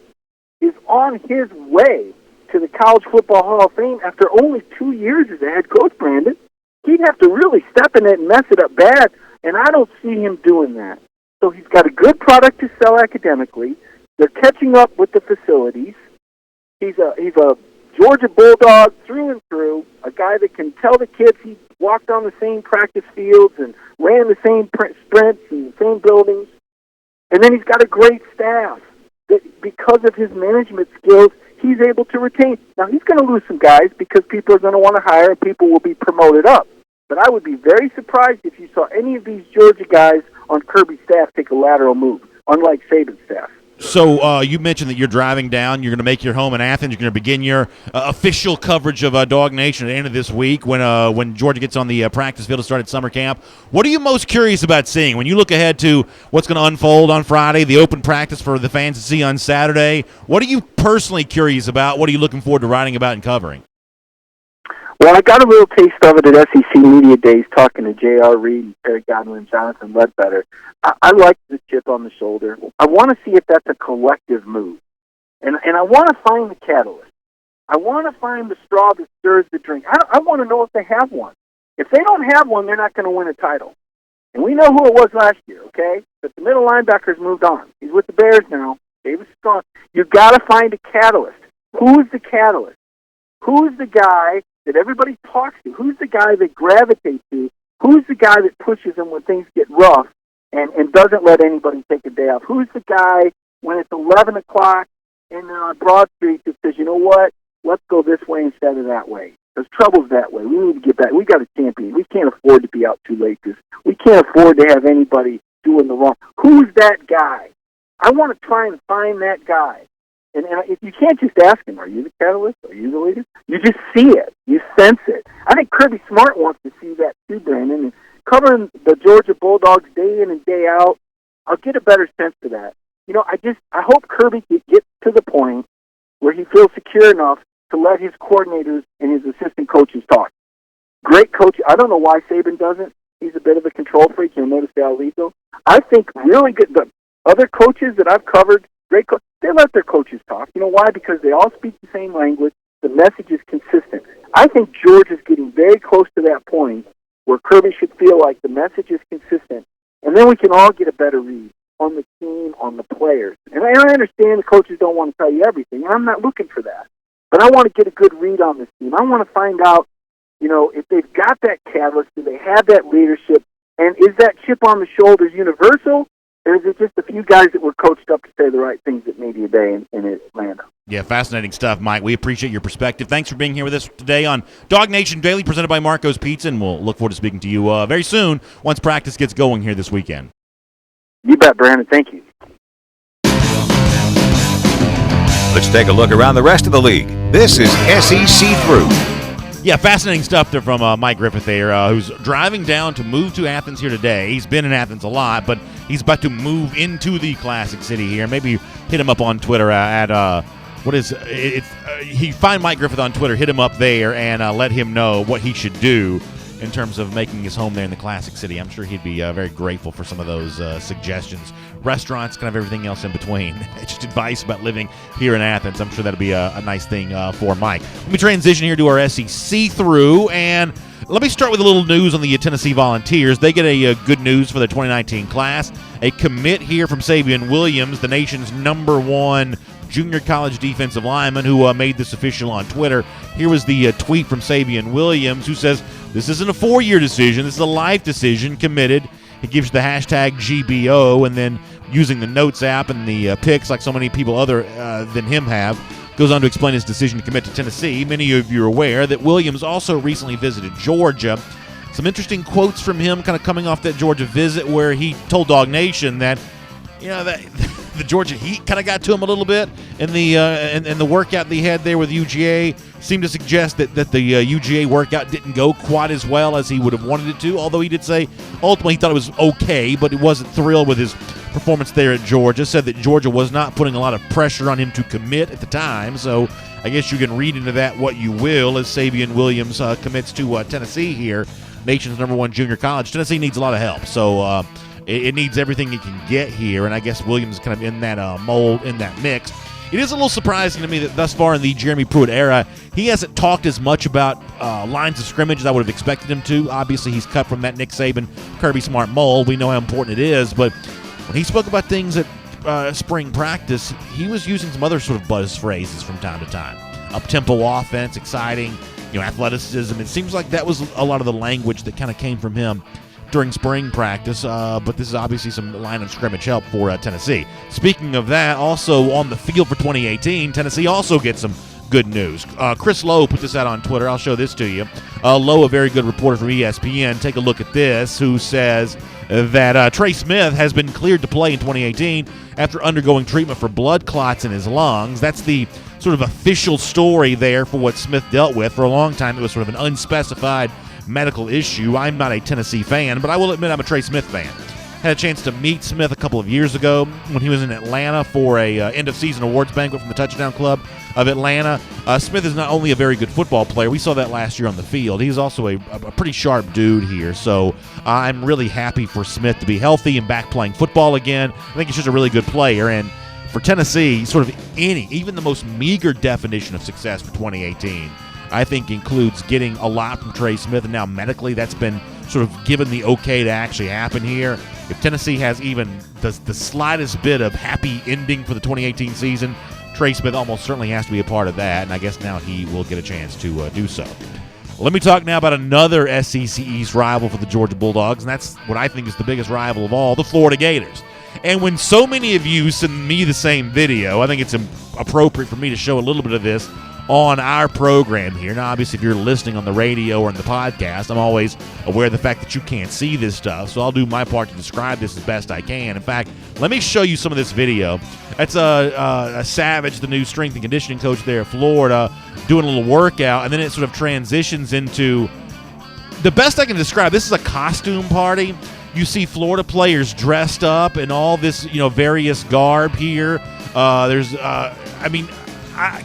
is on his way to the College Football Hall of Fame after only 2 years as a head coach, Brandon. He'd have to really step in it and mess it up bad, and I don't see him doing that. So he's got a good product to sell academically. They're catching up with the facilities. He's a Georgia Bulldog through and through, a guy that can tell the kids he walked on the same practice fields and ran the same sprints in the same buildings. And then he's got a great staff that, because of his management skills, he's able to retain. Now, he's going to lose some guys because people are going to want to hire and people will be promoted up. But I would be very surprised if you saw any of these Georgia guys on Kirby's staff take a lateral move, unlike Saban's staff. So you mentioned that you're driving down. You're going to make your home in Athens. You're going to begin your official coverage of DawgNation at the end of this week when Georgia gets on the practice field to start at summer camp. What are you most curious about seeing when you look ahead to what's going to unfold on Friday, the open practice for the fans to see on Saturday? What are you personally curious about? What are you looking forward to writing about and covering? Well, I got a little taste of it at SEC Media Days talking to J.R. Reed and Terry Godwin and Jonathan Ledbetter. I like the chip on the shoulder. I want to see if that's a collective move. And I want to find the catalyst. I want to find the straw that stirs the drink. I want to know if they have one. If they don't have one, they're not going to win a title. And we know who it was last year, okay? But the middle linebacker's moved on. He's with the Bears now. Davis is gone. You've got to find a catalyst. Who's the catalyst? Who's the guy that everybody talks to? Who's the guy that gravitates to? Who's the guy that pushes them when things get rough and doesn't let anybody take a day off? Who's the guy when it's 11 o'clock in Broad Street that says, you know what, let's go this way instead of that way? Because trouble's that way. We need to get back. We got a champion. We can't afford to be out too late. We can't afford to have anybody doing the wrong. Who's that guy? I want to try and find that guy. And if you can't just ask him, are you the catalyst? Are you the leader? You just see it. You sense it. I think Kirby Smart wants to see that too, Brandon. And covering the Georgia Bulldogs day in and day out, I'll get a better sense of that. You know, I hope Kirby can get to the point where he feels secure enough to let his coordinators and his assistant coaches talk. Great coach. I don't know why Saban doesn't. He's a bit of a control freak. You'll notice Al Lethal. I think really good. The other coaches that I've covered, great coaches, they let their coaches talk. You know why? Because they all speak the same language. The message is consistent. I think Georgia's getting very close to that point where Kirby should feel like the message is consistent, and then we can all get a better read on the team, on the players. And I understand the coaches don't want to tell you everything, and I'm not looking for that. But I want to get a good read on this team. I want to find out, you know, if they've got that catalyst, do they have that leadership, and is that chip on the shoulder universal, or is it just a few guys that were coached up to say the right things at media day in Atlanta? Yeah, fascinating stuff, Mike. We appreciate your perspective. Thanks for being here with us today on DawgNation Daily, presented by Marco's Pizza, and we'll look forward to speaking to you very soon once practice gets going here this weekend. You bet, Brandon. Thank you. Let's take a look around the rest of the league. This is SEC Through. Yeah, fascinating stuff there from Mike Griffith there, who's driving down to move to Athens here today. He's been in Athens a lot, but he's about to move into the Classic City here. Maybe hit him up on Twitter he find Mike Griffith on Twitter, hit him up there, and let him know what he should do in terms of making his home there in the Classic City. I'm sure he'd be very grateful for some of those suggestions. Restaurants, kind of everything else in between. Just advice about living here in Athens. I'm sure that'll be a nice thing for Mike. Let me transition here to our SEC Through, and let me start with a little news on the Tennessee Volunteers. They get a good news for their 2019 class. A commit here from Savion Williams, the nation's #1 junior college defensive lineman, who made this official on Twitter. Here was the tweet from Savion Williams, who says, "This isn't a 4-year decision. This is a life decision. Committed." He gives the hashtag GBO, and then using the Notes app and the picks like so many people other than him have, goes on to explain his decision to commit to Tennessee. Many of you are aware that Williams also recently visited Georgia. Some interesting quotes from him kind of coming off that Georgia visit, where he told DawgNation that, you know, that the Georgia heat kind of got to him a little bit, and the workout they had there with UGA seemed to suggest that the UGA workout didn't go quite as well as he would have wanted it to, although he did say ultimately he thought it was okay, but he wasn't thrilled with his performance there at Georgia. Said that Georgia was not putting a lot of pressure on him to commit at the time, so I guess you can read into that what you will as Savion Williams commits to Tennessee here, nation's #1 junior college. Tennessee needs a lot of help, so it needs everything it can get here, and I guess Williams is kind of in that mold, in that mix. It is a little surprising to me that thus far in the Jeremy Pruitt era, he hasn't talked as much about lines of scrimmage as I would have expected him to. Obviously, he's cut from that Nick Saban, Kirby Smart mold. We know how important it is, but when he spoke about things at spring practice, he was using some other sort of buzz phrases from time to time. Up-tempo offense, exciting, athleticism. It seems like that was a lot of the language that kind of came from him during spring practice, but this is obviously some line of scrimmage help for Tennessee. Speaking of that, also on the field for 2018, Tennessee also gets some good news. Chris Lowe put this out on Twitter. I'll show this to you. Lowe, a very good reporter from ESPN, take a look at this, who says that Trey Smith has been cleared to play in 2018 after undergoing treatment for blood clots in his lungs. That's the sort of official story there for what Smith dealt with. For a long time, it was sort of an unspecified medical issue. I'm not a Tennessee fan, but I will admit I'm a Trey Smith fan. Had a chance to meet Smith a couple of years ago when he was in Atlanta for a end-of-season awards banquet from the Touchdown Club of Atlanta. Smith is not only a very good football player. We saw that last year on the field. He's also a pretty sharp dude here. So I'm really happy for Smith to be healthy and back playing football again. I think he's just a really good player. And for Tennessee, sort of even the most meager definition of success for 2018, I think includes getting a lot from Trey Smith. And now medically, that's been sort of given the okay to actually happen here. If Tennessee has even the slightest bit of happy ending for the 2018 season, Trey Smith almost certainly has to be a part of that, and I guess now he will get a chance to do so. Let me talk now about another SEC East rival for the Georgia Bulldogs, and that's what I think is the biggest rival of all, the Florida Gators. And when so many of you send me the same video, I think it's appropriate for me to show a little bit of this on our program here. Now, obviously, if you're listening on the radio or in the podcast, I'm always aware of the fact that you can't see this stuff, so I'll do my part to describe this as best I can. In fact, let me show you some of this video. That's a Savage, the new strength and conditioning coach there at Florida, doing a little workout, and then it sort of transitions into the best I can describe. This is a costume party. You see Florida players dressed up in all this, various garb here. There's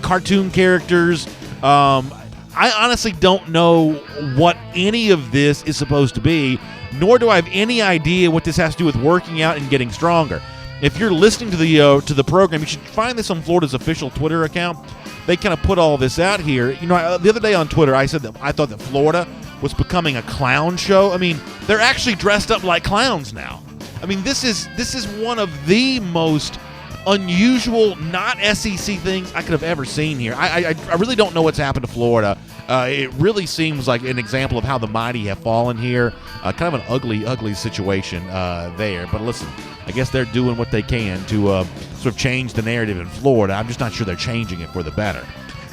cartoon characters. I honestly don't know what any of this is supposed to be, nor do I have any idea what this has to do with working out and getting stronger. If you're listening to the program, you should find this on Florida's official Twitter account. They kind of put all this out here. The other day on Twitter, I said that I thought that Florida was becoming a clown show. I mean, they're actually dressed up like clowns now. I mean, this is one of the most unusual, not SEC things I could have ever seen here. I really don't know what's happened to Florida. It really seems like an example of how the mighty have fallen here. Kind of an ugly situation there. But listen, I guess they're doing what they can to sort of change the narrative in Florida. I'm just not sure they're changing it for the better.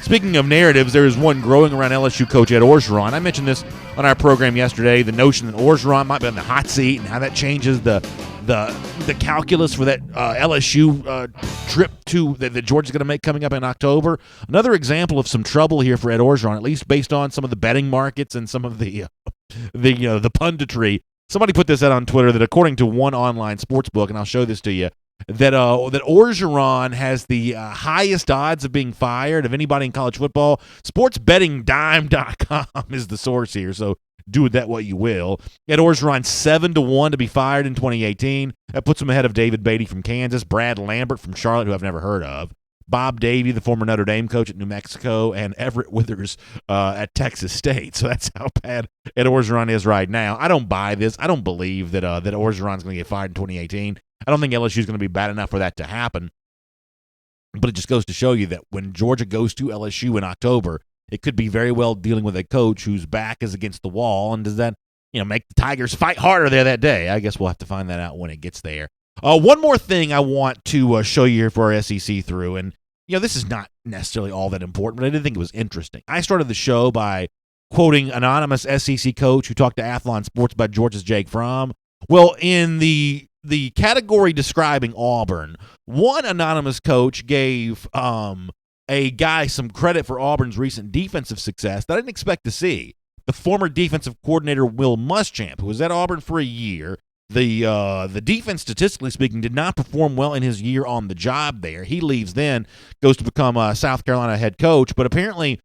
Speaking of narratives, there is one growing around LSU coach Ed Orgeron. I mentioned this on our program yesterday, the notion that Orgeron might be on the hot seat and how that changes the calculus for that LSU trip that Georgia's going to make coming up in October. Another example of some trouble here for Ed Orgeron, at least based on some of the betting markets and some of the punditry. Somebody put this out on Twitter that according to one online sports book, and I'll show this to you, that Orgeron has the highest odds of being fired of anybody in college football. SportsBettingDime.com is the source here, so do with that what you will. Ed Orgeron 7-1 to be fired in 2018. That puts him ahead of David Beatty from Kansas, Brad Lambert from Charlotte, who I've never heard of, Bob Davie, the former Notre Dame coach at New Mexico, and Everett Withers at Texas State. So that's how bad Ed Orgeron is right now. I don't buy this. I don't believe that Orgeron's going to get fired in 2018. I don't think LSU is going to be bad enough for that to happen. But it just goes to show you that when Georgia goes to LSU in October, it could be very well dealing with a coach whose back is against the wall. And does that make the Tigers fight harder there that day? I guess we'll have to find that out when it gets there. One more thing I want to show you here for our SEC through, and this is not necessarily all that important, but I did think it was interesting. I started the show by quoting anonymous SEC coach who talked to Athlon Sports about Georgia's Jake Fromm. Well, in the category describing Auburn, one anonymous coach gave a guy some credit for Auburn's recent defensive success that I didn't expect to see. The former defensive coordinator Will Muschamp, who was at Auburn for a year. The defense, statistically speaking, did not perform well in his year on the job there. He leaves then, goes to become a South Carolina head coach, but apparently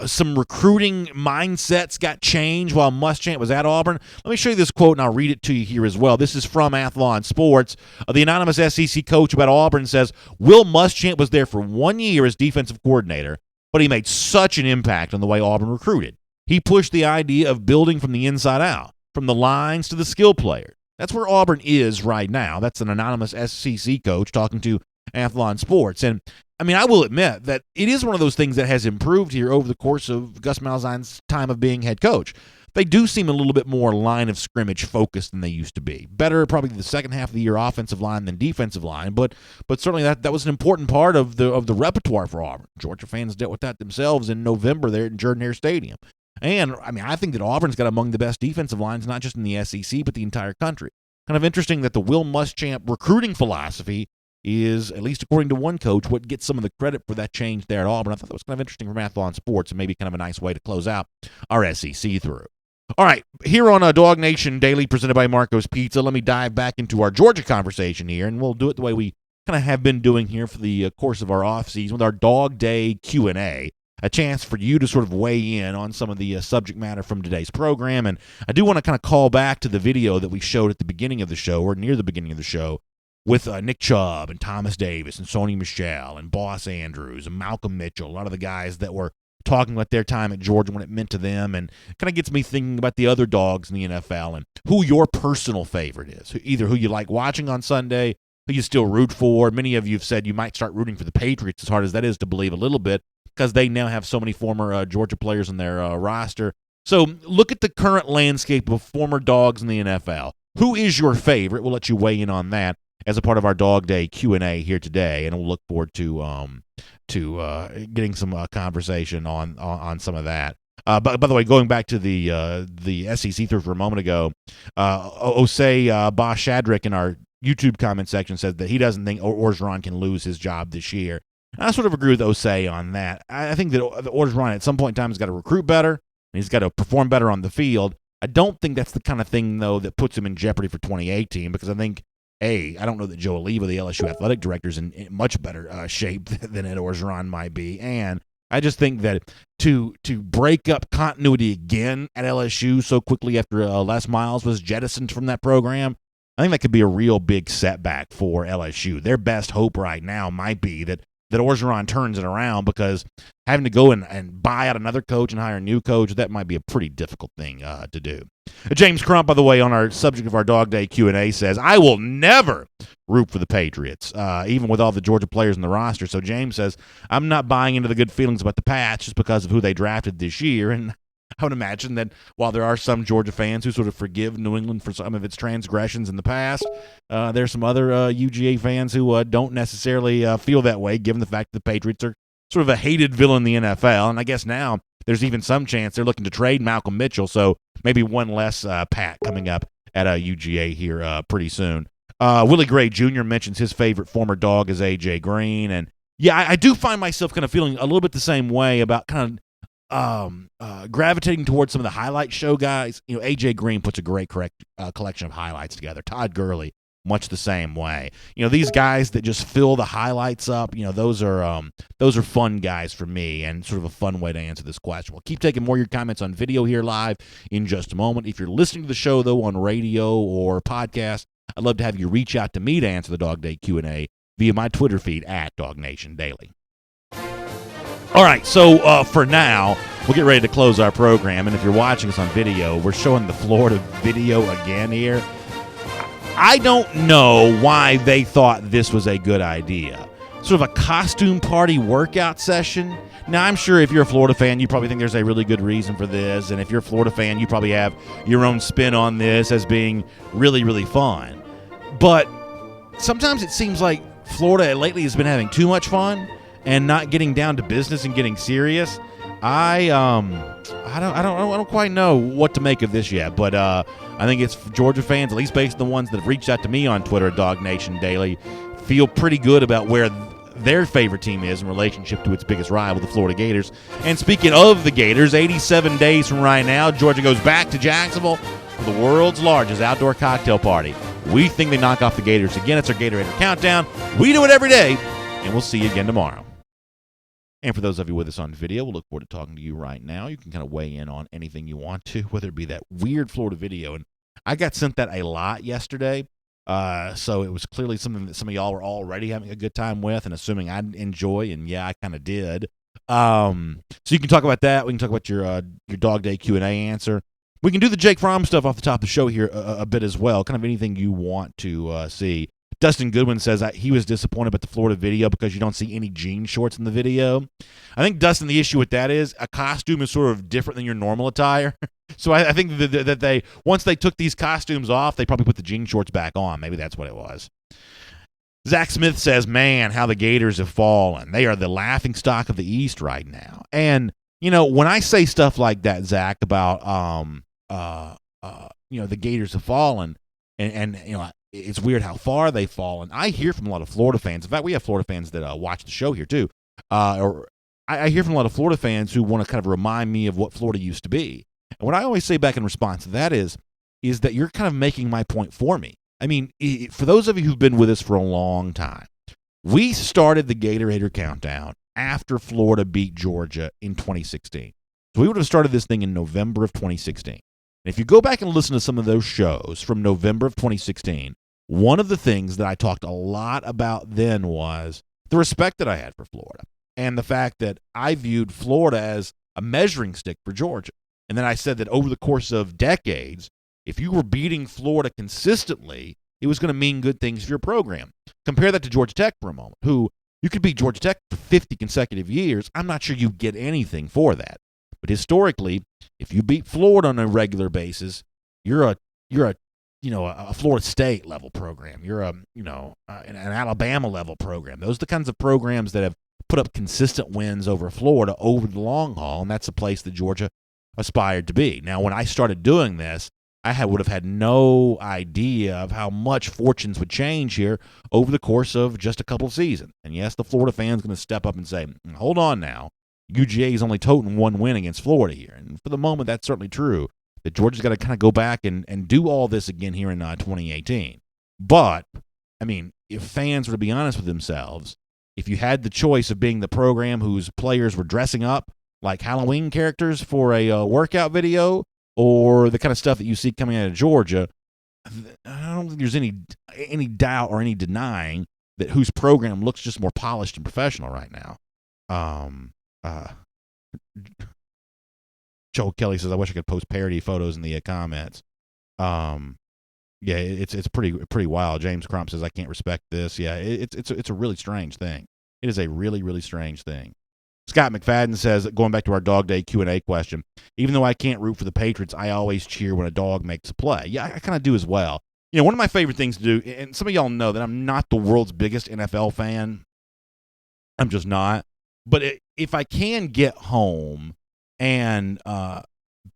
some recruiting mindsets got changed while Muschamp was at Auburn. Let me show you this quote, and I'll read it to you here as well. This is from Athlon Sports. The anonymous SEC coach about Auburn says, Will Muschamp was there for 1 year as defensive coordinator, but he made such an impact on the way Auburn recruited. He pushed the idea of building from the inside out, from the lines to the skill player. That's where Auburn is right now. That's an anonymous SEC coach talking to Athlon Sports. And, I will admit that it is one of those things that has improved here over the course of Gus Malzahn's time of being head coach. they do seem a little bit more line of scrimmage focused than they used to be. Better probably the second half of the year offensive line than defensive line, but certainly that was an important part of the repertoire for Auburn. Georgia fans dealt with that themselves in November there at Jordan-Hare Stadium. And, I mean, I think that Auburn's got among the best defensive lines, not just in the SEC, but the entire country. Kind of interesting that the Will Muschamp recruiting philosophy is, at least according to one coach, what gets some of the credit for that change there at Auburn. I thought that was kind of interesting for Mathlon Sports and maybe kind of a nice way to close out our SEC through. All right, here on DawgNation Daily, presented by Marco's Pizza, let me dive back into our Georgia conversation here, and we'll do it the way we kind of have been doing here for the course of our offseason with our Dog Day Q&A. A chance for you to sort of weigh in on some of the subject matter from today's program. And I do want to kind of call back to the video that we showed at the beginning of the show, or near the beginning of the show, with Nick Chubb and Thomas Davis and Sony Michel and Boss Andrews and Malcolm Mitchell, a lot of the guys that were talking about their time at Georgia, what it meant to them, and kind of gets me thinking about the other dogs in the NFL and who your personal favorite is, either who you like watching on Sunday, who you still root for. Many of you have said you might start rooting for the Patriots, as hard as that is to believe a little bit, because they now have so many former Georgia players in their roster. So look at the current landscape of former dogs in the NFL. Who is your favorite? We'll let you weigh in on that as a part of our Dog Day Q&A here today, and we'll look forward to getting some conversation on some of that. But by the way, going back to the SEC through for a moment ago, Osei Bosch Shadrick in our YouTube comment section said that he doesn't think Orgeron can lose his job this year. I sort of agree with Osei on that. I think that Orgeron at some point in time has got to recruit better, and he's got to perform better on the field. I don't think that's the kind of thing, though, that puts him in jeopardy for 2018, because I think, I don't know that Joe Oliva, the LSU athletic director, is in much better shape than Ed Orgeron might be. And I just think that to break up continuity again at LSU so quickly after Les Miles was jettisoned from that program, I think that could be a real big setback for LSU. Their best hope right now might be that Orgeron turns it around, because having to go and buy out another coach and hire a new coach, that might be a pretty difficult thing to do. James Crump, by the way, on our subject of our Dog Day Q&A says, I will never root for the Patriots, even with all the Georgia players in the roster. So James says, I'm not buying into the good feelings about the Pats just because of who they drafted this year. And I would imagine that while there are some Georgia fans who sort of forgive New England for some of its transgressions in the past, there's some other UGA fans who don't necessarily feel that way, given the fact that the Patriots are sort of a hated villain in the NFL. And I guess now there's even some chance they're looking to trade Malcolm Mitchell, so maybe one less Pat coming up at UGA here pretty soon. Willie Gray Jr. mentions his favorite former dog is A.J. Green. And, yeah, I do find myself kind of feeling a little bit the same way about kind of gravitating towards some of the highlight show guys. You know, A.J. Green puts a great collection of highlights together. Todd Gurley, much the same way. You know, these guys that just fill the highlights up, you know, those are fun guys for me, and sort of a fun way to answer this question. We'll keep taking more of your comments on video here live in just a moment. If you're listening to the show, though, on radio or podcast, I'd love to have you reach out to me to answer the Dog Day Q&A via my Twitter feed at DawgNation Daily. All right, so for now, we'll get ready to close our program. And if you're watching us on video, we're showing the Florida video again here. I don't know why they thought this was a good idea. Sort of a costume party workout session. Now, I'm sure if you're a Florida fan, you probably think there's a really good reason for this. And if you're a Florida fan, you probably have your own spin on this as being really, really fun. But sometimes it seems like Florida lately has been having too much fun and not getting down to business and getting serious. I don't quite know what to make of this yet, but I think it's Georgia fans, at least based on the ones that have reached out to me on Twitter at DawgNation Daily, feel pretty good about where their favorite team is in relationship to its biggest rival, the Florida Gators. And speaking of the Gators, 87 days from right now, Georgia goes back to Jacksonville for the world's largest outdoor cocktail party. We think they knock off the Gators again. It's our Gatorator Countdown. We do it every day, and we'll see you again tomorrow. And for those of you with us on video, we'll look forward to talking to you right now. You can kind of weigh in on anything you want to, whether it be that weird Florida video. And I got sent that a lot yesterday, so it was clearly something that some of y'all were already having a good time with and assuming I'd enjoy, and yeah, I kind of did. So you can talk about that. We can talk about your Dog Day Q&A answer. We can do the Jake Fromm stuff off the top of the show here a bit as well, kind of anything you want to see. Dustin Goodwin says that he was disappointed about the Florida video because you don't see any jean shorts in the video. I think, Dustin, the issue with that is a costume is sort of different than your normal attire. So I think that they, once they took these costumes off, they probably put the jean shorts back on. Maybe that's what it was. Zach Smith says, man, how the Gators have fallen. They are the laughingstock of the East right now. And, when I say stuff like that, Zach, about, the Gators have fallen, and it's weird how far they've fallen. I hear from a lot of Florida fans. In fact, we have Florida fans that watch the show here, too. I hear from a lot of Florida fans who want to kind of remind me of what Florida used to be. And what I always say back in response to that is that you're kind of making my point for me. I mean, for those of you who've been with us for a long time, we started the Gator Hater Countdown after Florida beat Georgia in 2016. So we would have started this thing in November of 2016. And if you go back and listen to some of those shows from November of 2016, one of the things that I talked a lot about then was the respect that I had for Florida and the fact that I viewed Florida as a measuring stick for Georgia. And then I said that over the course of decades, if you were beating Florida consistently, it was going to mean good things for your program. Compare that to Georgia Tech for a moment, who you could beat Georgia Tech for 50 consecutive years. I'm not sure you get anything for that. But historically, if you beat Florida on a regular basis, you're a Florida State level program. You're an Alabama level program. Those are the kinds of programs that have put up consistent wins over Florida over the long haul, and that's a place that Georgia aspired to be. Now, when I started doing this, I would have had no idea of how much fortunes would change here over the course of just a couple of seasons. And yes, the Florida fan's going to step up and say, hold on now, UGA is only toting one win against Florida here. And for the moment, that's certainly true, that Georgia's got to kind of go back and do all this again here in 2018. But, I mean, if fans were to be honest with themselves, if you had the choice of being the program whose players were dressing up like Halloween characters for a workout video, or the kind of stuff that you see coming out of Georgia, I don't think there's any doubt or any denying that whose program looks just more polished and professional right now. Joel Kelly says, I wish I could post parody photos in the comments. Yeah, it's pretty wild. James Crump says, I can't respect this. Yeah, it's a really strange thing. It is a really, really strange thing. Scott McFadden says, going back to our Dog Day Q&A question, even though I can't root for the Patriots, I always cheer when a dog makes a play. Yeah, I kind of do as well. One of my favorite things to do, and some of y'all know that I'm not the world's biggest NFL fan. I'm just not. But if I can get home and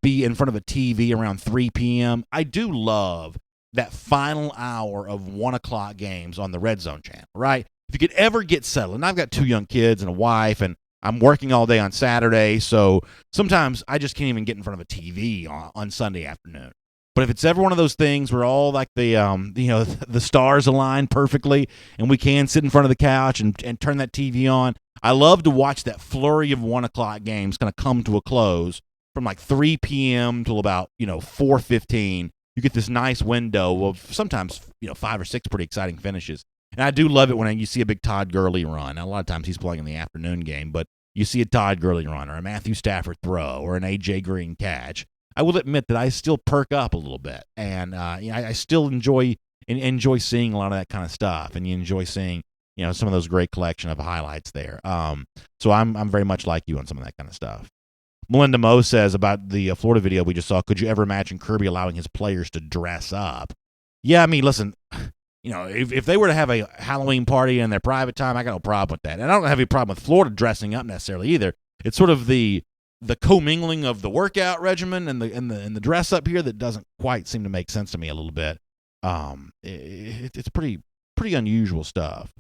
be in front of a TV around 3 p.m., I do love that final hour of 1 o'clock games on the Red Zone channel, right? If you could ever get settled, and I've got 2 young kids and a wife, and I'm working all day on Saturday, so sometimes I just can't even get in front of a TV on Sunday afternoon. But if it's ever one of those things where all like the stars align perfectly, and we can sit in front of the couch and turn that TV on, I love to watch that flurry of 1 o'clock games kind of come to a close from like 3 p.m. till about 4:15. You get this nice window of sometimes 5 or 6 pretty exciting finishes. And I do love it when you see a big Todd Gurley run. Now, a lot of times he's playing in the afternoon game, but you see a Todd Gurley run or a Matthew Stafford throw or an A.J. Green catch. I will admit that I still perk up a little bit, and I still enjoy seeing a lot of that kind of stuff, and you enjoy seeing some of those great collection of highlights there. So I'm very much like you on some of that kind of stuff. Melinda Moe says about the Florida video we just saw, could you ever imagine Kirby allowing his players to dress up? Yeah, I mean, listen, if they were to have a Halloween party in their private time, I got no problem with that. And I don't have any problem with Florida dressing up necessarily either. It's sort of the commingling of the workout regimen and the dress up here that doesn't quite seem to make sense to me a little bit. It's pretty unusual stuff.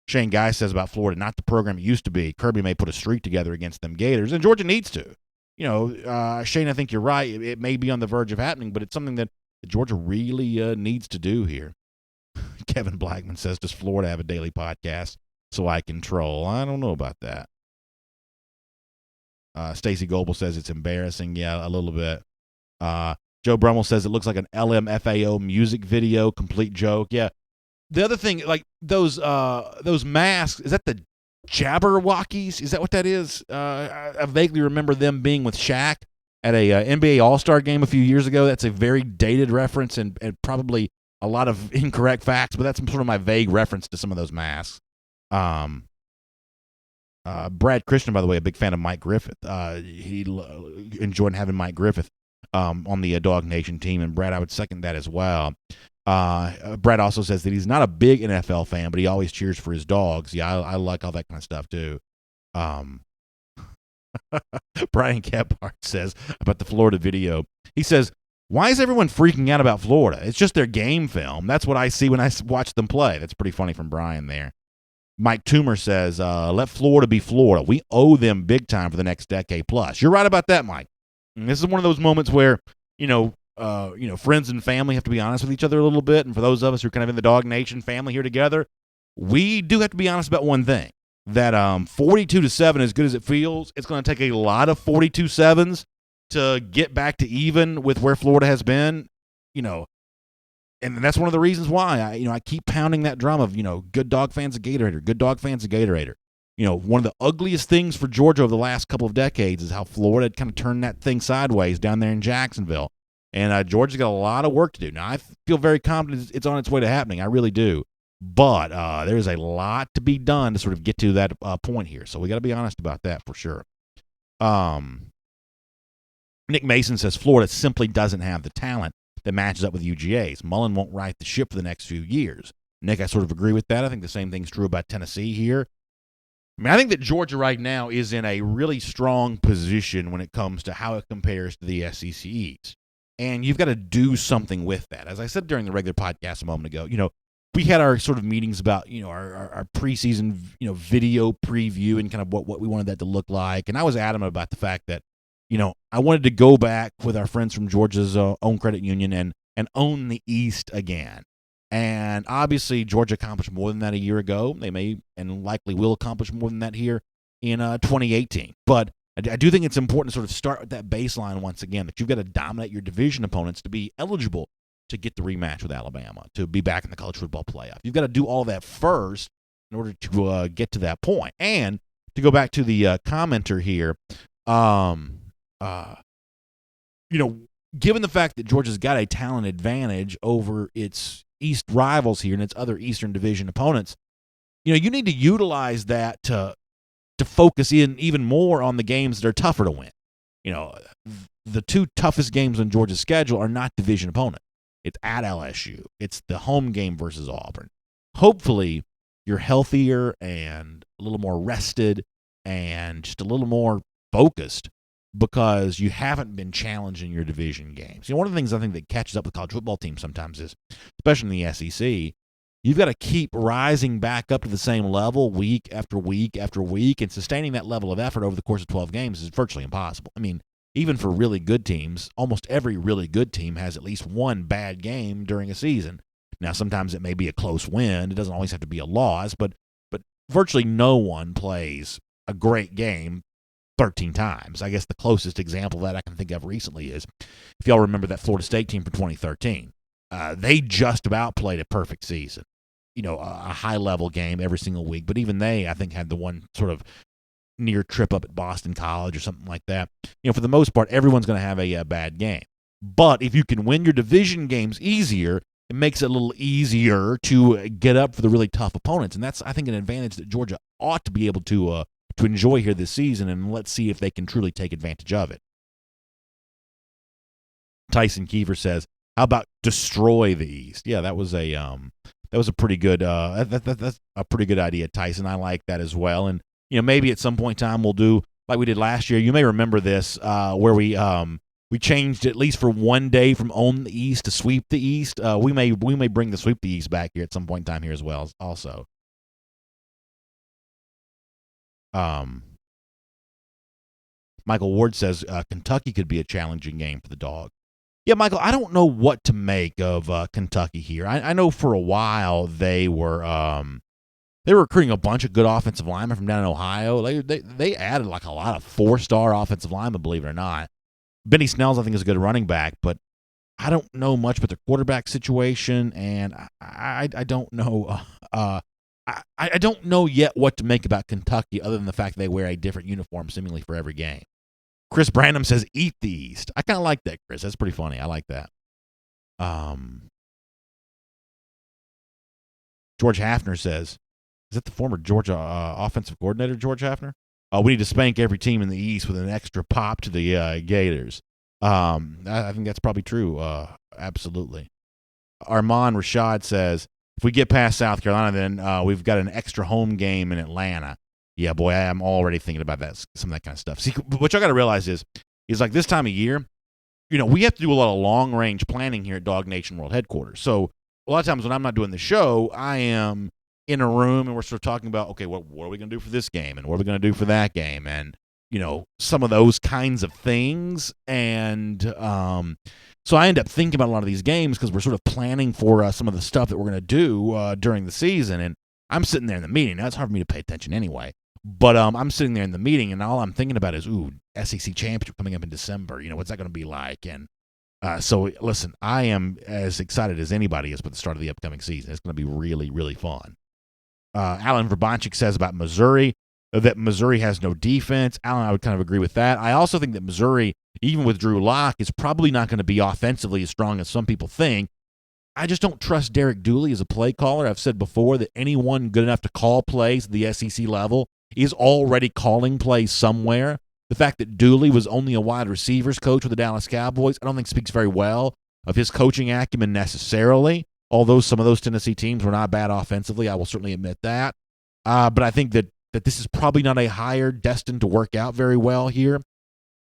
Shane Guy says about Florida, not the program it used to be. Kirby may put a streak together against them Gators, and Georgia needs to. Shane, I think you're right. It may be on the verge of happening, but it's something that Georgia really needs to do here. Kevin Blackman says, does Florida have a daily podcast so I can troll? I don't know about that. Stacy Goebel says it's embarrassing. Yeah, a little bit. Joe Brummel says it looks like an LMFAO music video, complete joke. Yeah. The other thing, like those masks, is that the Jabberwockies? Is that what that is? I vaguely remember them being with Shaq at a NBA All-Star game a few years ago. That's a very dated reference and probably a lot of incorrect facts, but that's sort of my vague reference to some of those masks. Brad Christian, by the way, a big fan of Mike Griffith. He enjoyed having Mike Griffith on the DawgNation team, and Brad, I would second that as well. Brad also says that he's not a big NFL fan, but he always cheers for his dogs. Yeah, I like all that kind of stuff too. Brian Kephart says about the Florida video. He says, "Why is everyone freaking out about Florida? It's just their game film. That's what I see when I watch them play." That's pretty funny from Brian there. Mike Toomer says, "Let Florida be Florida. We owe them big time for the next decade plus." You're right about that, Mike. And this is one of those moments where, friends and family have to be honest with each other a little bit. And for those of us who are kind of in the DawgNation family here together, we do have to be honest about one thing. That 42-7, as good as it feels, it's going to take a lot of 42-7s to get back to even with where Florida has been, and that's one of the reasons why I keep pounding that drum of, good dog fans of Gatorator, good dog fans of Gatorator. One of the ugliest things for Georgia over the last couple of decades is how Florida had kind of turned that thing sideways down there in Jacksonville. And Georgia's got a lot of work to do. Now, I feel very confident it's on its way to happening. I really do. But there's a lot to be done to sort of get to that point here. So we got to be honest about that for sure. Nick Mason says Florida simply doesn't have the talent that matches up with UGA's. Mullen won't right the ship for the next few years. Nick, I sort of agree with that. I think the same thing's true about Tennessee here. I think that Georgia right now is in a really strong position when it comes to how it compares to the SEC East. And you've got to do something with that. As I said during the regular podcast a moment ago, we had our sort of meetings about, our preseason, video preview and kind of what we wanted that to look like. And I was adamant about the fact that, I wanted to go back with our friends from Georgia's own credit union and own the East again. And obviously, Georgia accomplished more than that a year ago. They may and likely will accomplish more than that here in 2018. But I do think it's important to sort of start with that baseline once again, that you've got to dominate your division opponents to be eligible to get the rematch with Alabama, to be back in the college football playoff. You've got to do all that first in order to get to that point. And to go back to the commenter here, given the fact that Georgia's got a talent advantage over its East rivals here and its other Eastern Division opponents, you need to utilize that to focus in even more on the games that are tougher to win. The two toughest games on Georgia's schedule are not division opponents. It's at LSU. It's the home game versus Auburn. Hopefully, you're healthier and a little more rested and just a little more focused because you haven't been challenged in your division games. One of the things I think that catches up with college football teams sometimes is, especially in the SEC, you've got to keep rising back up to the same level week after week after week, and sustaining that level of effort over the course of 12 games is virtually impossible. Even for really good teams, almost every really good team has at least one bad game during a season. Now, sometimes it may be a close win. It doesn't always have to be a loss, but virtually no one plays a great game 13 times. I guess the closest example that I can think of recently is, if y'all remember that Florida State team from 2013, they just about played a perfect season. A high-level game every single week. But even they, I think, had the one sort of near trip up at Boston College or something like that. For the most part, everyone's going to have a bad game. But if you can win your division games easier, it makes it a little easier to get up for the really tough opponents. And that's, I think, an advantage that Georgia ought to be able to enjoy here this season, and let's see if they can truly take advantage of it. Tyson Kiefer says, how about destroy the East? Yeah, that was a pretty good that's a pretty good idea, Tyson. I like that as well. And maybe at some point in time we'll do like we did last year. You may remember this, where we changed at least for one day from own the East to sweep the East. We may bring the sweep the East back here at some point in time here as well. Also, Michael Ward says Kentucky could be a challenging game for the Dog. Yeah, Michael, I don't know what to make of Kentucky here. I know for a while they were recruiting a bunch of good offensive linemen from down in Ohio. They added like a lot of 4-star offensive linemen, believe it or not. Benny Snells, I think, is a good running back, but I don't know much about their quarterback situation, and I don't know. I don't know yet what to make about Kentucky, other than the fact that they wear a different uniform seemingly for every game. Chris Branham says, eat the East. I kind of like that, Chris. That's pretty funny. I like that. George Hafner says, Is that the former Georgia offensive coordinator, George Hafner? We need to spank every team in the East with an extra pop to the Gators. I think that's probably true. Absolutely. Armand Rashad says, if we get past South Carolina, then we've got an extra home game in Atlanta. Yeah, boy, I'm already thinking about that, some of that kind of stuff. See, what y'all got to realize is like this time of year, we have to do a lot of long-range planning here at DawgNation World Headquarters. So a lot of times when I'm not doing the show, I am in a room and we're sort of talking about, okay, what are we going to do for this game and what are we going to do for that game and, some of those kinds of things. And so I end up thinking about a lot of these games because we're sort of planning for some of the stuff that we're going to do during the season. And I'm sitting there in the meeting. Now, it's hard for me to pay attention anyway. But I'm sitting there in the meeting, and all I'm thinking about is, SEC championship coming up in December. What's that going to be like? And so, listen, I am as excited as anybody is for the start of the upcoming season. It's going to be really, really fun. Alan Verbanchik says about Missouri that Missouri has no defense. Alan, I would kind of agree with that. I also think that Missouri, even with Drew Lock, is probably not going to be offensively as strong as some people think. I just don't trust Derek Dooley as a play caller. I've said before that anyone good enough to call plays at the SEC level is already calling plays somewhere. The fact that Dooley was only a wide receivers coach with the Dallas Cowboys, I don't think speaks very well of his coaching acumen necessarily, although some of those Tennessee teams were not bad offensively. I will certainly admit that. But I think that this is probably not a hire destined to work out very well here.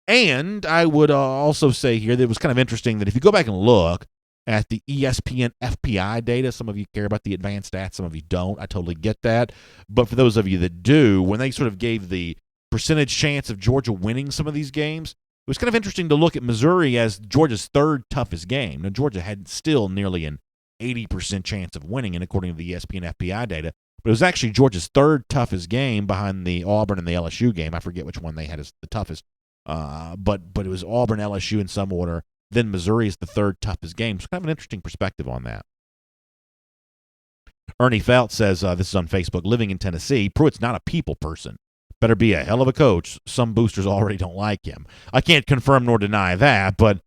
And I would also say here that it was kind of interesting that if you go back and look at the ESPN FPI data, some of you care about the advanced stats, some of you don't. I totally get that. But for those of you that do, when they sort of gave the percentage chance of Georgia winning some of these games, it was kind of interesting to look at Missouri as Georgia's third toughest game. Now, Georgia had still nearly an 80% chance of winning, and according to the ESPN FPI data, but it was actually Georgia's third toughest game behind the Auburn and the LSU game. I forget which one they had as the toughest, but it was Auburn, LSU in some order. Then Missouri is the third toughest game. So kind of an interesting perspective on that. Ernie Felt says, this is on Facebook, living in Tennessee, Pruitt's not a people person. Better be a hell of a coach. Some boosters already don't like him. I can't confirm nor deny that, but,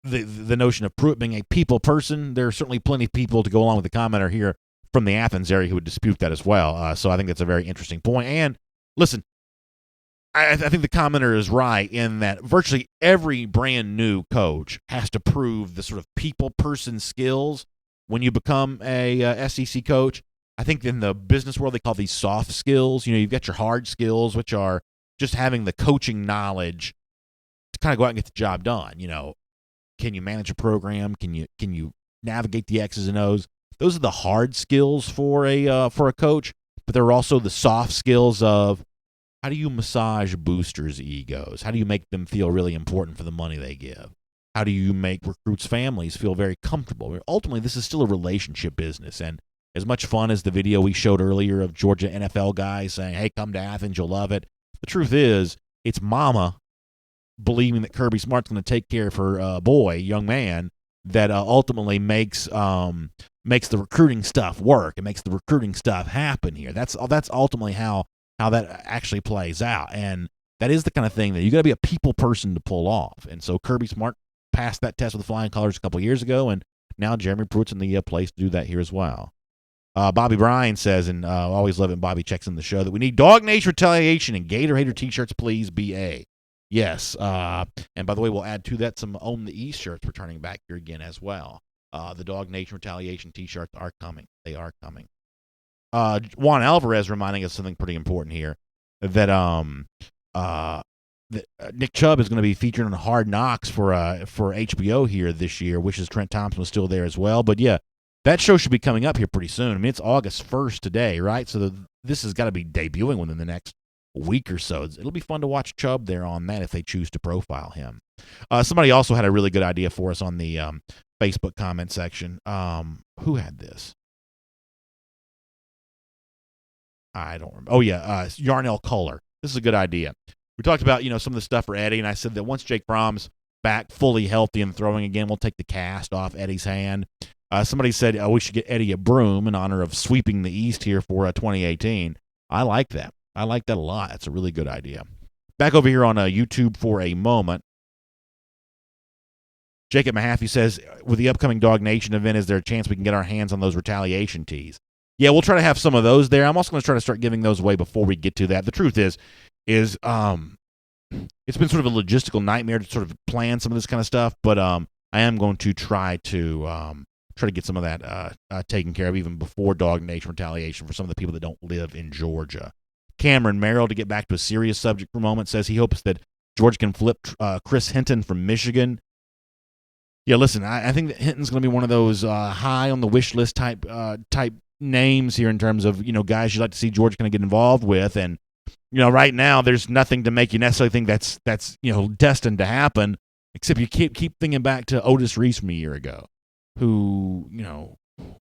the notion of Pruitt being a people person, there are certainly plenty of people to go along with the commenter here from the Athens area who would dispute that as well. So I think that's a very interesting point. And listen, I think the commenter is right in that virtually every brand new coach has to prove the sort of people person skills when you become a SEC coach. I think in the business world they call these soft skills. You've got your hard skills, which are just having the coaching knowledge to kind of go out and get the job done. Can you manage a program? Can you navigate the X's and O's? Those are the hard skills for a coach. But there are also the soft skills of how do you massage boosters' egos? How do you make them feel really important for the money they give? How do you make recruits' families feel very comfortable? Ultimately, this is still a relationship business. And as much fun as the video we showed earlier of Georgia NFL guys saying, hey, come to Athens, you'll love it. The truth is, it's mama believing that Kirby Smart's going to take care of her young man, that ultimately makes the recruiting stuff work. It makes the recruiting stuff happen here. That's ultimately how that actually plays out. And that is the kind of thing that you got to be a people person to pull off. And so Kirby Smart passed that test with the flying colors a couple of years ago, and now Jeremy Pruitt's in the place to do that here as well. Bobby Bryan says, and always love it when Bobby checks in the show, that we need DawgNation retaliation and Gator Hater t-shirts, please, BA. Yes. And by the way, we'll add to that some Own the East shirts returning back here again as well. The DawgNation retaliation t-shirts are coming. They are coming. Juan Alvarez reminding us something pretty important here, that Nick Chubb is going to be featured on Hard Knocks for HBO here this year. Wishes Trent Thompson was still there as well. But yeah, that show should be coming up here pretty soon. I mean, it's August 1st today, right? So this has got to be debuting within the next week or so. It'll be fun to watch Chubb there on that if they choose to profile him. Somebody also had a really good idea for us on the Facebook comment section. Who had this? I don't remember. Oh, yeah, Yarnell Kohler. This is a good idea. We talked about, some of the stuff for Eddie, and I said that once Jake Fromm's back fully healthy and throwing again, we'll take the cast off Eddie's hand. Somebody said we should get Eddie a broom in honor of sweeping the East here for 2018. I like that. I like that a lot. That's a really good idea. Back over here on YouTube for a moment. Jacob Mahaffey says, with the upcoming DawgNation event, is there a chance we can get our hands on those retaliation tees? yeah, we'll try to have some of those there. I'm also going to try to start giving those away before we get to that. The truth is it's been sort of a logistical nightmare to sort of plan some of this kind of stuff, but I am going to try to get some of that taken care of even before DawgNation retaliation for some of the people that don't live in Georgia. Cameron Merrill, to get back to a serious subject for a moment, says he hopes that Georgia can flip Chris Hinton from Michigan. Yeah, listen, I think that Hinton's going to be one of those high on the wish list type names here in terms of, guys you'd like to see Georgia kind of get involved with. And, right now there's nothing to make you necessarily think that's destined to happen, except you keep thinking back to Otis Reese from a year ago, who,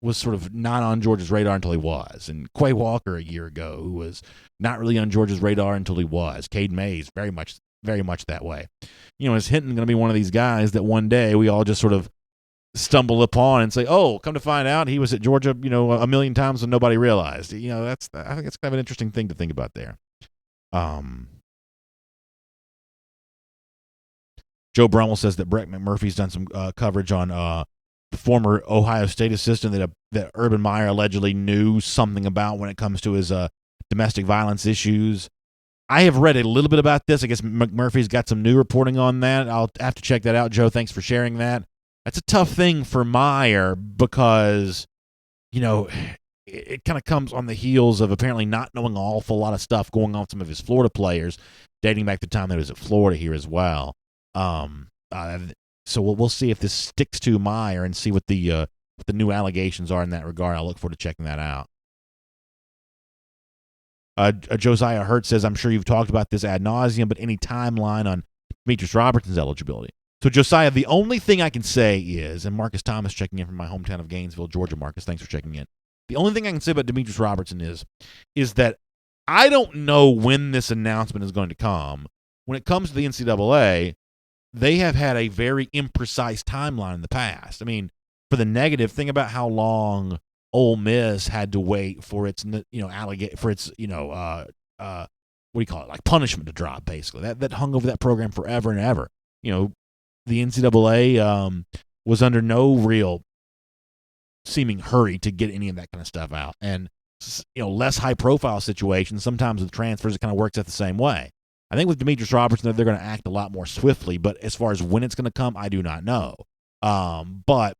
was sort of not on Georgia's radar until he was. And Quay Walker a year ago, who was not really on Georgia's radar until he was. Cade Mays, very much that way. Is Hinton going to be one of these guys that one day we all just sort of stumble upon and say, oh, come to find out he was at Georgia, a million times and nobody realized. I think that's kind of an interesting thing to think about there. Joe Brummel says that Brett McMurphy's done some coverage on the former Ohio State assistant that Urban Meyer allegedly knew something about when it comes to his domestic violence issues. I have read a little bit about this. I guess McMurphy's got some new reporting on that. I'll have to check that out. Joe, thanks for sharing that. That's a tough thing for Meyer because, it kind of comes on the heels of apparently not knowing an awful lot of stuff going on with some of his Florida players, dating back to the time that he was at Florida here as well. So we'll see if this sticks to Meyer and see what the new allegations are in that regard. I'll look forward to checking that out. Josiah Hurt says, I'm sure you've talked about this ad nauseum, but any timeline on Demetrius Robertson's eligibility? So, Josiah, the only thing I can say is, and Marcus Thomas checking in from my hometown of Gainesville, Georgia. Marcus, thanks for checking in. The only thing I can say about Demetrius Robertson is that I don't know when this announcement is going to come. When it comes to the NCAA, they have had a very imprecise timeline in the past. I mean, for the negative, think about how long Ole Miss had to wait for its, what do you call it, like punishment to drop, basically. That hung over that program forever and ever. The NCAA was under no real seeming hurry to get any of that kind of stuff out. And, less high-profile situations, sometimes with transfers, it kind of works out the same way. I think with Demetrius Robertson, they're going to act a lot more swiftly, but as far as when it's going to come, I do not know. But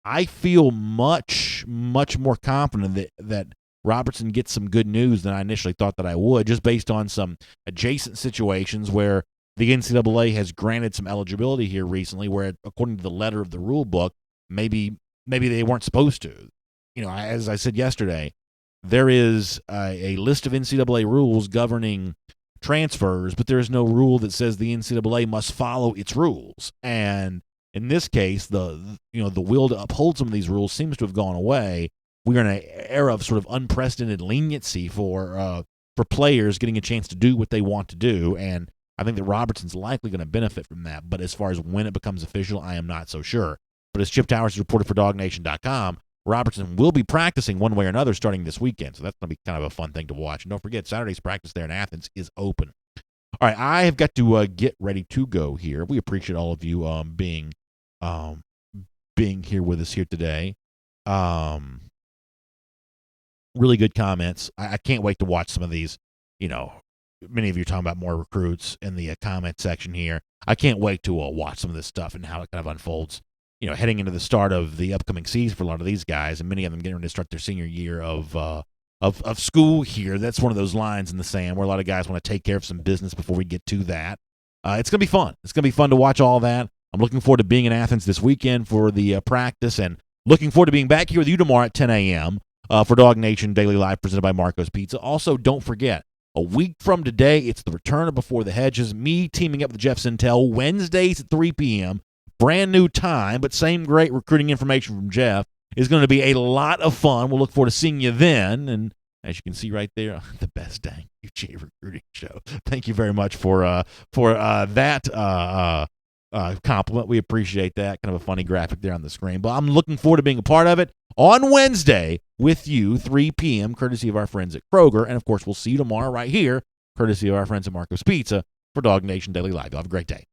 I feel much, much more confident that Robertson gets some good news than I initially thought that I would, just based on some adjacent situations where the NCAA has granted some eligibility here recently, where according to the letter of the rule book, maybe they weren't supposed to. As I said yesterday, there is a list of NCAA rules governing transfers, but there is no rule that says the NCAA must follow its rules. And in this case, the will to uphold some of these rules seems to have gone away. We're in an era of sort of unprecedented leniency for players getting a chance to do what they want to do, and I think that Robertson's likely going to benefit from that. But as far as when it becomes official, I am not so sure. But as Chip Towers has reported for DawgNation.com, Robertson will be practicing one way or another starting this weekend, so that's going to be kind of a fun thing to watch. And don't forget, Saturday's practice there in Athens is open. All right, I have got to get ready to go here. We appreciate all of you being here with us here today. Really good comments. I can't wait to watch some of these. Many of you are talking about more recruits in the comment section here. I can't wait to watch some of this stuff and how it kind of unfolds. Heading into the start of the upcoming season for a lot of these guys, and many of them getting ready to start their senior year of school here. That's one of those lines in the sand where a lot of guys want to take care of some business before we get to that. It's going to be fun. It's going to be fun to watch all that. I'm looking forward to being in Athens this weekend for the practice, and looking forward to being back here with you tomorrow at 10 a.m. For DawgNation Daily Live presented by Marco's Pizza. Also, don't forget, a week from today, it's the return of Before the Hedges, me teaming up with Jeff Sintel, Wednesdays at 3 p.m., brand new time, but same great recruiting information from Jeff. Is going to be a lot of fun. We'll look forward to seeing you then. And as you can see right there, the best dang UJ recruiting show. Thank you very much for that compliment. We appreciate that. Kind of a funny graphic there on the screen. But I'm looking forward to being a part of it on Wednesday with you, 3 p.m., courtesy of our friends at Kroger. And, of course, we'll see you tomorrow right here, courtesy of our friends at Marco's Pizza for DawgNation Daily Live. You'll have a great day.